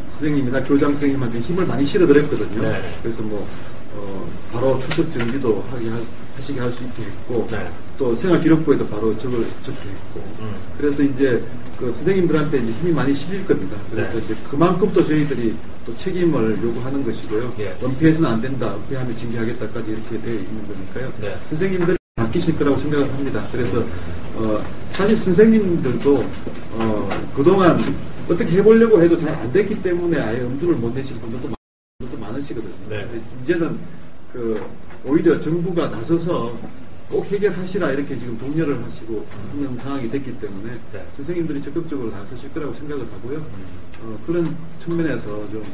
선생님이나 교장 선생님한테 힘을 많이 실어드렸거든요. 네. 그래서 바로 출석 정지도 하시게 할 수 있게 했고, 또 생활기록부에도 바로 적게 했고, 그래서 이제 그 선생님들한테 이제 힘이 많이 실릴 겁니다. 그래서 이제 그만큼 또 저희들이 또 책임을 요구하는 것이고요. 은폐해서는 안 된다, 은폐하면 징계하겠다까지 이렇게 되어 있는 거니까요. 선생님들이 바뀌실 거라고 생각을 합니다. 그래서 사실 선생님들도 그동안 어떻게 해보려고 해도 잘 안 됐기 때문에 아예 엄두를 못 내신 분들도 많으시거든요. 이제는 오히려 정부가 나서서 꼭 해결하시라 이렇게 지금 독려를 하시고 하는 상황이 됐기 때문에 선생님들이 적극적으로 나서실 거라고 생각을 하고요. 그런 측면에서 좀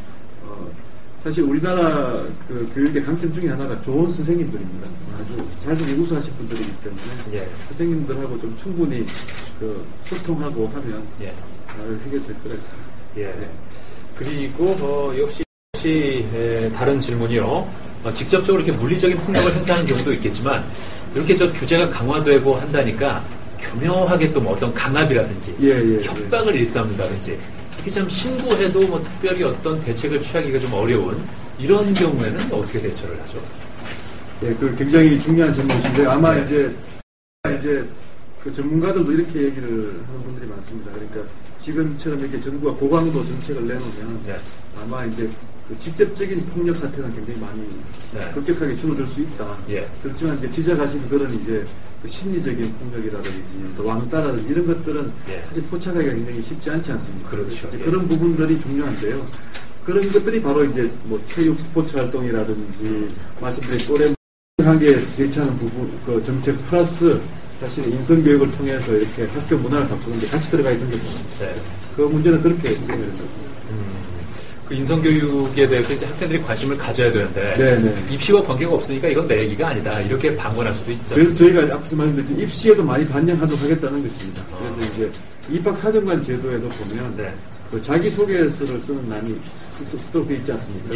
사실 우리나라 그 교육의 강점 중에 하나가 좋은 선생님들입니다. 아주 자신이 우수하신 분들이기 때문에 선생님들하고 좀 충분히 소통하고 하면 잘 해결될 거라고 생각합니다. 그리고 역시 다른 질문이요. 직접적으로 이렇게 물리적인 폭력을 행사하는 경우도 있겠지만 이렇게 규제가 강화되고 한다니까 교묘하게 또 어떤 강압이라든지 협박을 일삼는다든지 이렇게 좀 신고해도 특별히 어떤 대책을 취하기가 좀 어려운 이런 경우에는 어떻게 대처를 하죠? 그 굉장히 중요한 질문인데 아마 이제 그 전문가들도 이렇게 얘기를 하는 분들이 많습니다. 그러니까 지금처럼 이렇게 정부가 고강도 정책을 내놓으면 아마 이제 그 직접적인 폭력 사태는 굉장히 많이 급격하게 줄어들 수 있다. 그렇지만 이제 지적하신 그런 이제 그 심리적인 폭력이라든지 또 왕따라든지 이런 것들은 사실 포착하기가 굉장히 쉽지 않지 않습니까? 그렇죠. 그런 부분들이 중요한데요. 그런 것들이 바로 이제 체육 스포츠 활동이라든지 말씀드린 또래 한게 괜찮은 부분 그 정책 플러스 사실 인성교육을 통해서 이렇게 학교 문화를 바꾸는 데 같이 들어가 있는 거죠. 그 문제는 그렇게 해결되는 거죠. 그 인성교육에 대해서 이제 학생들이 관심을 가져야 되는데 입시와 관계가 없으니까 이건 내 얘기가 아니다 이렇게 방관할 수도 있죠. 그래서 저희가 앞서 말씀드렸지만 입시에도 많이 반영하도록 하겠다는 것입니다. 그래서 이제 입학 사정관 제도에도 보면 그 자기소개서를 쓰는 난이 쓰도록 되어 있지 않습니까?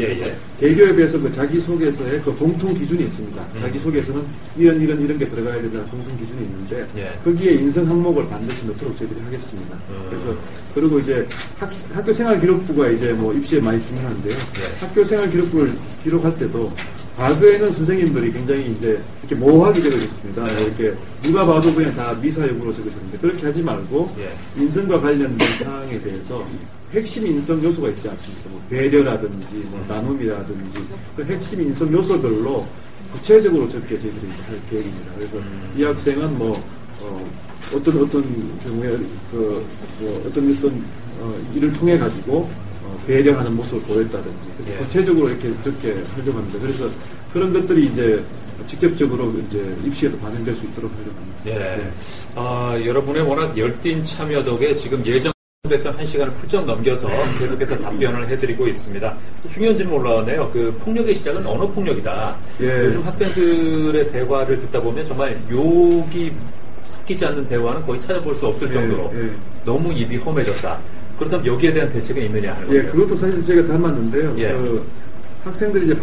개교에 비해서 그 자기소개서에 그 공통 기준이 있습니다. 자기소개서는 이런 게 들어가야 된다는 공통 기준이 있는데 거기에 인성 항목을 반드시 넣도록 저희들이 하겠습니다. 그래서 그리고 이제 학교생활기록부가 이제 입시에 많이 중요한데요. 학교생활기록부를 기록할 때도 과거에는 선생님들이 굉장히 이제 이렇게 모호하게 적어졌습니다. 이렇게 누가 봐도 그냥 다 미사역으로 적어졌는데 그렇게 하지 말고 인성과 관련된 사항에 대해서 핵심 인성 요소가 있지 않습니까? 배려라든지 나눔이라든지 그 핵심 인성 요소별로 구체적으로 적게 저희들이 할 계획입니다. 그래서 이 학생은 어떤 경우에 어떤 일을 통해 가지고 배려하는 모습을 보였다든지 구체적으로 이렇게 적게 하려고 합니다. 그래서 그런 것들이 이제 직접적으로 이제 입시에도 반영될 수 있도록 하려고 합니다. 여러분의 워낙 열띤 참여 덕에 지금 예정됐던 1시간을 훌쩍 넘겨서 계속해서 답변을 해드리고 있습니다. 중요한 질문 올라왔네요. 그 폭력의 시작은 언어 폭력이다. 요즘 학생들의 대화를 듣다 보면 정말 욕이 섞이지 않는 대화는 거의 찾아볼 수 없을 정도로 너무 입이 험해졌다. 그렇다면 여기에 대한 대책은 있느냐 하는 거예요. 그것도 사실 저희가 닮았는데요. 그 학생들이 이제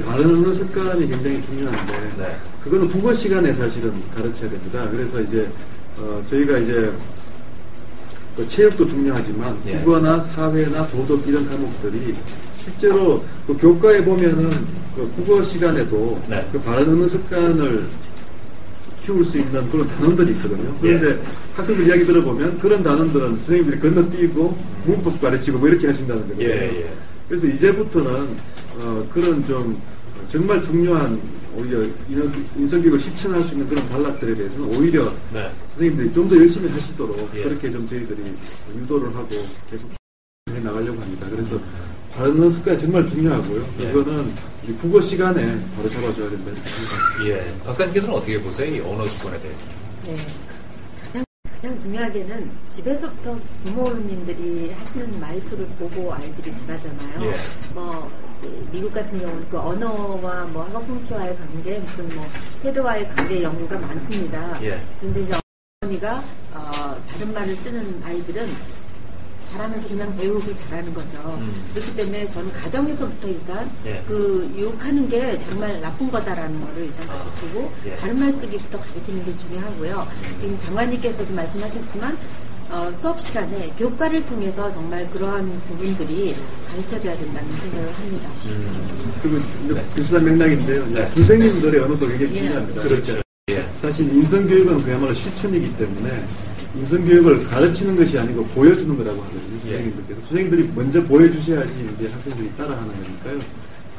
바른 언어 습관이 굉장히 중요한데, 그거는 국어 시간에 사실은 가르쳐야 됩니다. 그래서 이제 저희가 이제 그 체육도 중요하지만 국어나 사회나 도덕 이런 과목들이 실제로 그 교과에 보면은 그 국어 시간에도 그 바른 언어 습관을 키울 수 있는 그런 단원들이 있거든요. 그런데 학생들 이야기 들어보면 그런 단원들은 선생님들이 건너뛰고 문법 가르치고 뭐 이렇게 하신다는 거거든요. 그래서 이제부터는 그런 좀 정말 중요한 오히려 인성교육을 실천할 수 있는 그런 단락들에 대해서는 오히려 선생님들이 좀 더 열심히 하시도록 그렇게 좀 저희들이 유도를 하고 계속 해 나가려고 합니다. 그래서 바른 언어 습관이 정말 중요하고요. 이거는 국어 시간에 바로 잡아줘야 된다 이렇게 생각합니다. 박사님께서는 어떻게 보세요? 이 언어 습관에 대해서? 가장 중요하게는 집에서부터 부모님들이 하시는 말투를 보고 아이들이 자라잖아요. 미국 같은 경우는 그 언어와 뭐 학업 성취와의 관계, 무슨 뭐 태도와의 관계 연구가 많습니다. 그런데 이제 어머니가 다른 말을 쓰는 아이들은 잘하면서 그냥 배우기 잘하는 거죠. 그렇기 때문에 저는 가정에서부터 일단 그 유혹하는 게 정말 나쁜 거다라는 거를 일단 가르치고 다른 말 쓰기부터 가르치는 게 중요하고요. 지금 장관님께서도 말씀하셨지만 수업 시간에 교과를 통해서 정말 그러한 부분들이 가르쳐져야 된다는 생각을 합니다. 그리고 비슷한 맥락인데요. 선생님들의 언어도 굉장히 중요합니다. 그렇죠. 사실 인성교육은 그야말로 실천이기 때문에 인성교육을 가르치는 것이 아니고 보여주는 거라고 하거든요. 선생님들께서. 선생님들이 먼저 보여주셔야지 이제 학생들이 따라하는 거니까요.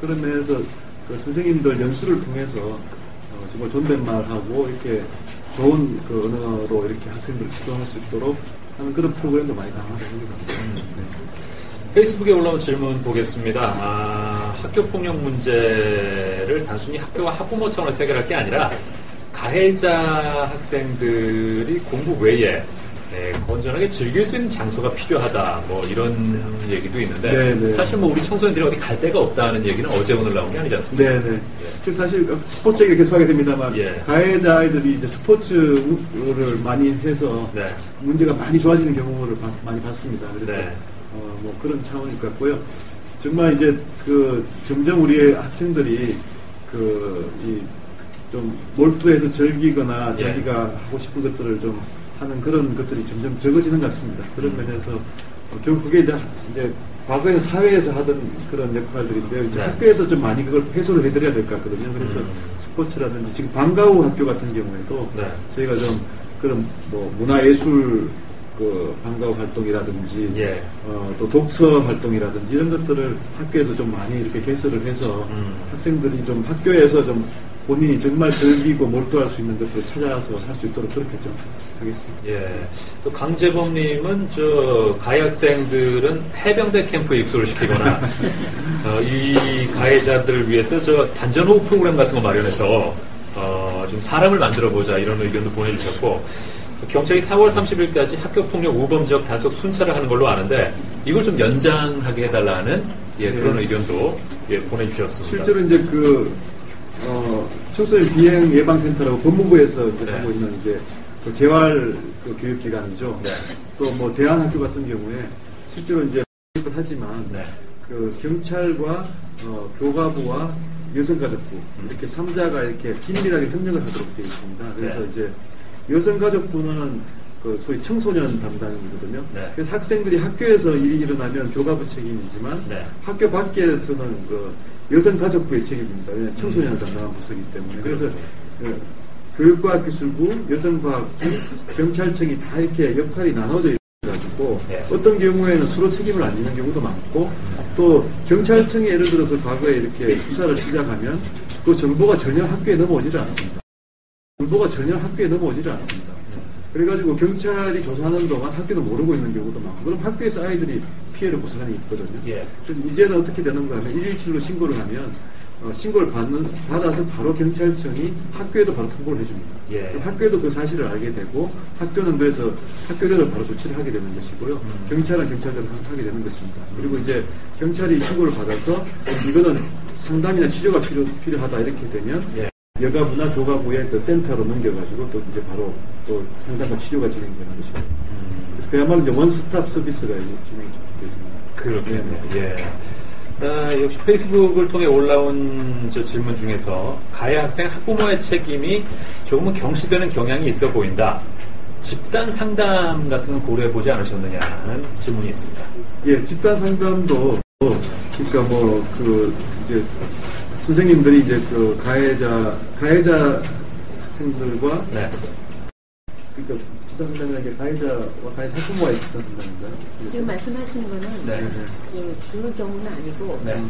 그런 면에서 그 선생님들 연수를 통해서 정말 존댓말하고 이렇게 좋은 그 언어로 이렇게 학생들을 지도할 수 있도록 하는 그런 프로그램도 많이 나와서 생각합니다. 페이스북에 올라온 질문 보겠습니다. 학교폭력 문제를 단순히 학교와 학부모 차원에서 해결할 게 아니라 가해자 학생들이 공부 외에 건전하게 즐길 수 있는 장소가 필요하다. 뭐 이런 얘기도 있는데 사실 뭐 우리 청소년들이 어디 갈 데가 없다는 얘기는 어제 오늘 나온 게 아니지 않습니까? 그 사실 스포츠 얘기를 계속 하게 됩니다만 가해자 아이들이 이제 스포츠를 많이 해서 문제가 많이 좋아지는 경우를 많이 봤습니다. 그래서 뭐 그런 차원일 것 같고요. 정말 이제 그 점점 우리의 학생들이 좀 몰두해서 즐기거나 자기가 하고 싶은 것들을 좀 하는 그런 것들이 점점 적어지는 것 같습니다. 그런 면에서 결국 그게 이제 과거에 사회에서 하던 그런 역할들인데요. 이제 학교에서 좀 많이 그걸 해소를 해드려야 될 것 같거든요. 그래서 스포츠라든지 지금 방과후 학교 같은 경우에도 저희가 좀 그런 뭐 문화예술 그 방과후 활동이라든지 또 독서 활동이라든지 이런 것들을 학교에서 좀 많이 이렇게 개설을 해서 학생들이 좀 학교에서 좀 본인이 정말 즐기고 몰두할 수 있는 것들을 찾아서 할 수 있도록 그렇게 좀 하겠습니다. 또 강재범님은 가해 학생들은 해병대 캠프에 입소를 시키거나 이 가해자들을 위해서 단전호흡 프로그램 같은 거 마련해서 좀 사람을 만들어 보자 이런 의견도 보내주셨고 경찰이 4월 30일까지 학교폭력 우범 지역 단속 순찰을 하는 걸로 아는데 이걸 좀 연장하게 해달라는 그런 의견도 보내주셨습니다. 실제로 이제 청소년 비행 예방센터라고 법무부에서 이제 하고 있는 이제 그 재활 그 교육기관이죠. 또 뭐 대안학교 같은 경우에 실제로 이제 교육을 하지만 그 경찰과 교가부와 여성가족부 이렇게 3자가 이렇게 긴밀하게 협력을 하도록 되어 있습니다. 그래서 이제 여성가족부는 그 소위 청소년 담당이거든요. 그래서 학생들이 학교에서 일이 일어나면 교가부 책임이지만 학교 밖에서는 그 여성가족부의 책임입니다. 왜냐하면 청소년을 담당한 부서이기 때문에. 그래서 교육과학기술부, 여성과학부, 경찰청이 다 이렇게 역할이 나눠져 있어가지고 어떤 경우에는 서로 책임을 안 지는 경우도 많고 또 경찰청이 예를 들어서 과거에 이렇게 수사를 시작하면 그 정보가 전혀 학교에 넘어오지를 않습니다. 그래가지고 경찰이 조사하는 동안 학교도 모르고 있는 경우도 많고 그럼 학교에서 아이들이 피해를 보상하는 게 있거든요. 그래서 이제는 어떻게 되는가 하면 117로 신고를 하면 신고를 받아서 바로 경찰청이 학교에도 바로 통보를 해줍니다. 그럼 학교에도 그 사실을 알게 되고 학교는 그래서 학교대로 바로 조치를 하게 되는 것이고요. 경찰은 경찰대로 하게 되는 것입니다. 그리고 이제 경찰이 신고를 받아서 이거는 상담이나 치료가 필요하다 이렇게 되면 여가부나 교가부의 그 센터로 넘겨가지고 또 이제 바로 또 상담과 치료가 진행되는 것이죠. 그래서 그야말로 이제 원스톱 서비스가 이제 진행이 됩니다. 그렇겠네요. 예. 역시 페이스북을 통해 올라온 저 질문 중에서 가해 학생 학부모의 책임이 조금은 경시되는 경향이 있어 보인다. 집단 상담 같은 건 고려해 보지 않으셨느냐는 질문이 있습니다. 예, 집단 상담도 그러니까 뭐 그 이제 선생님들이 이제 그 가해자 학생들과 네. 그러니까 집단 상담이라는 게 가해자와 가해자 학부모와의 집단 상담인가요? 지금 말씀하시는 거는 네. 그 경우는 아니고 네.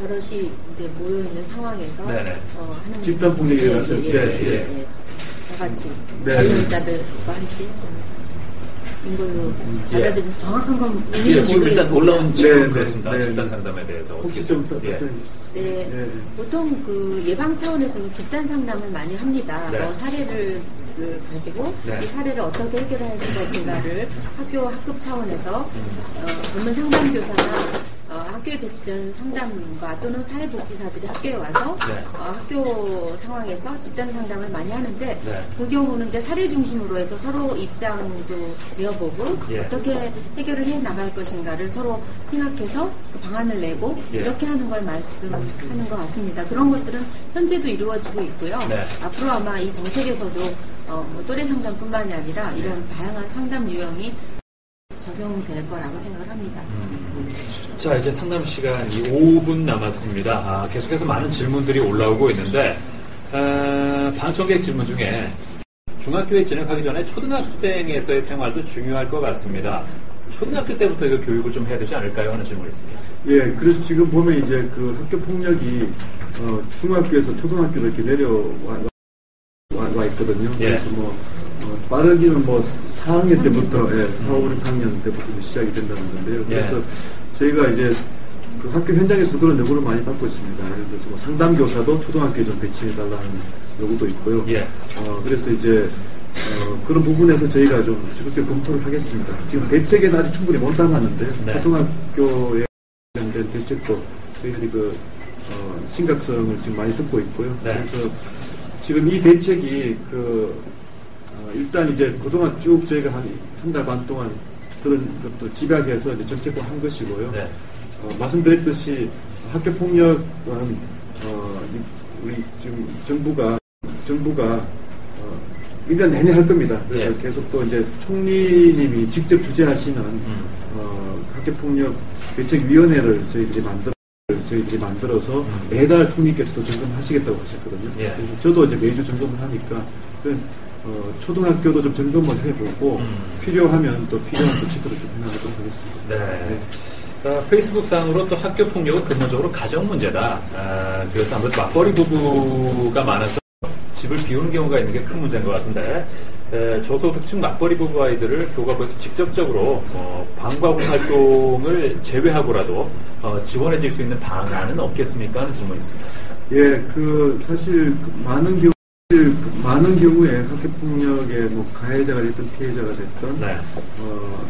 여럿이 이제 모여 있는 상황에서 네네. 하는 집단 폭력이 일어났을 때 다 같이 네. 관련자들과 함께 이걸로 받아들인 정확한 건 우리는 지금 일단 모르겠습니다. 올라온 질문 네, 그렇습니다. 네. 집단 상담에 대해서 혹시 좀 예. 네, 보통 그 예방 차원에서 집단 상담을 많이 합니다. 네. 사례를 가지고 네. 이 사례를 어떻게 해결할 것인가를 학급 차원에서 전문 상담교사나 학교에 배치된 상담가 또는 사회복지사들이 학교에 와서 네. 학교 상황에서 집단 상담을 많이 하는데 네. 그 경우는 이제 사례 중심으로 해서 서로 입장도 배워보고 예. 어떻게 해결을 해 나갈 것인가를 서로 생각해서 그 방안을 내고 예. 이렇게 하는 걸 말씀하는 것 같습니다. 그런 것들은 현재도 이루어지고 있고요. 네. 앞으로 아마 이 정책에서도 뭐 또래 상담뿐만이 아니라 이런 다양한 상담 유형이 적용될 거라고 생각을 합니다. 자, 이제 상담 시간이 5분 남았습니다. 계속해서 많은 질문들이 올라오고 있는데 방청객 질문 중에 중학교에 진학하기 전에 초등학생에서의 생활도 중요할 것 같습니다. 초등학교 때부터 이거 교육을 좀 해야 되지 않을까요? 하는 질문이 있습니다. 예, 그래서 지금 보면 이제 그 학교 폭력이 중학교에서 초등학교로 이렇게 내려와 있거든요. 예. 그래서 빠르기는 4학년 때부터, 4, 5, 6학년 때부터 시작이 된다는 건데요. 그래서 저희가 이제 그 학교 현장에서 그런 요구를 많이 받고 있습니다. 예를 들어서 상담교사도 초등학교에 좀 배치해달라는 요구도 있고요. 예. 그래서 이제 그런 부분에서 저희가 좀 적극적으로 검토를 하겠습니다. 지금 대책에는 아직 충분히 못 담았는데 네. 초등학교에 관련된 대책도 저희들이 심각성을 지금 많이 듣고 있고요. 네. 그래서 지금 이 대책이 일단 이제 그동안 쭉 저희가 한 달 반 동안 그런 것도 집약해서 이제 정책화한 것이고요. 네. 말씀드렸듯이 학교 폭력은 우리 지금 정부가 1년 내내 할 겁니다. 그래서 네. 계속 또 이제 총리님이 직접 주재하시는 학교 폭력 대책위원회를 저희들이 만들어서 매달 총리께서도 점검하시겠다고 하셨거든요. 예. 그래서 저도 이제 매주 점검을 하니까 초등학교도 좀 점검을 해보고 필요하면 또 필요한 조치들을 좀 해나가도록 하겠습니다. 네. 페이스북 상으로 또 학교 폭력은 근본적으로 가정 문제다. 그래서 아무래도 맞벌이 부부가 많아서 집을 비우는 경우가 있는 게 큰 문제인 것 같은데 저소득층 맞벌이 부부 아이들을 교과부에서 직접적으로 방과후 활동을 제외하고라도 지원해 줄 수 있는 방안은 없겠습니까? 하는 질문이 있습니다. 예, 사실 많은 경우에 학교폭력의 가해자가 됐든 피해자가 됐든 네.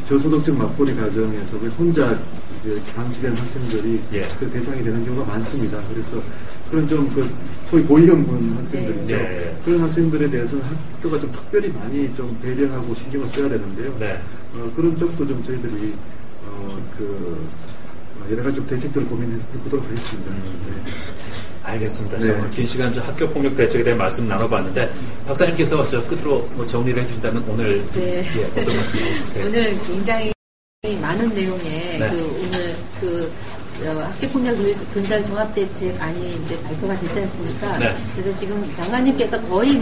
저소득층 맞벌이 가정에서 혼자 이제 방치된 학생들이 예. 그 대상이 되는 경우가 많습니다. 그래서 그런 좀 소위 고위험군 학생들이죠. 네. 그런 학생들에 대해서는 학교가 좀 특별히 많이 좀 배려하고 신경을 써야 되는데요. 네. 그런 쪽도 좀 저희들이 여러 가지 좀 대책들을 고민해 보도록 하겠습니다. 네. 알겠습니다. 네. 오늘 긴 시간 학교 폭력 대책에 대한 말씀 나눠봤는데 박사님께서 끝으로 정리를 해주신다면 오늘 어떤 말씀 해주세요? 오늘 굉장히 많은 내용의 네. 오늘 학교 폭력 근절 종합 대책안이 이제 발표가 됐지 않습니까? 네. 그래서 지금 장관님께서 거의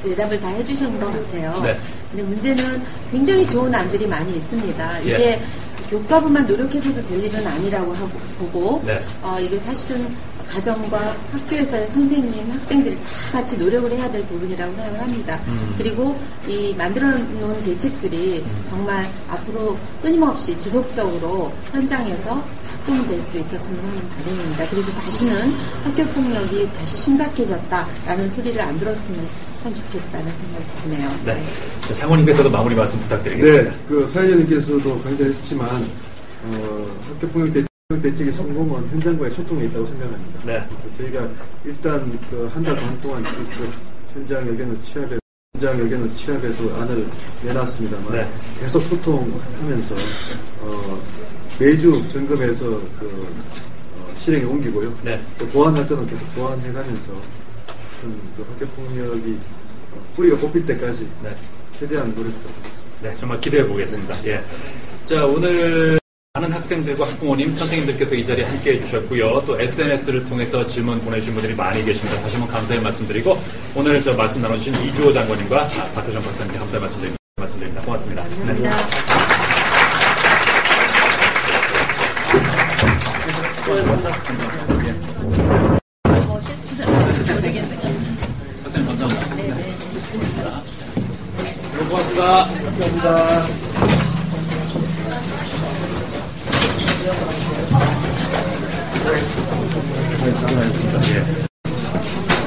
대답을 다 해주신 것 같아요. 네. 근데 문제는 굉장히 좋은 안들이 많이 있습니다. 이게 예. 교과부만 노력해서도 될 일은 아니라고 보고 네. 이게 사실은 가정과 학교에서의 선생님, 학생들이 다 같이 노력을 해야 될 부분이라고 생각을 합니다. 그리고 이 만들어 놓은 대책들이 정말 앞으로 끊임없이 지속적으로 현장에서 작동될 수 있었으면 하는 바람입니다. 그래서 다시는 학교폭력이 다시 심각해졌다라는 소리를 안 들었으면 참 좋겠다는 생각이 드네요. 네. 장모님께서도 마무리 말씀 부탁드리겠습니다. 네, 사회자님께서도 강조하셨지만 학교폭력 대책 대책의 성공은 현장과의 소통에 있다고 생각합니다. 네. 저희가 일단 그 한 달 반 동안 현장 여기는 취합에서 안을 내놨습니다만 네. 계속 소통하면서 매주 점검해서 실행에 옮기고요. 네. 또 보완할 거는 계속 보완해가면서 그 학교폭력이 뿌리가 뽑힐 때까지 네. 최대한 노력하겠습니다. 네, 정말 기대해 보겠습니다. 예. 자, 오늘 많은 학생들과 학부모님, 선생님들께서 이 자리에 함께해 주셨고요. 또 SNS를 통해서 질문 보내주신 분들이 많이 계십니다. 다시 한번 감사의 말씀드리고 오늘 말씀 나눠주신 이주호 장관님과 박효정 박사님께 감사의 말씀드립니다. 고맙습니다. 감사합니다. 네. 선생님 감사합니다. 네. 고맙습니다. 감사합니다. 네, 감사합니다. 예.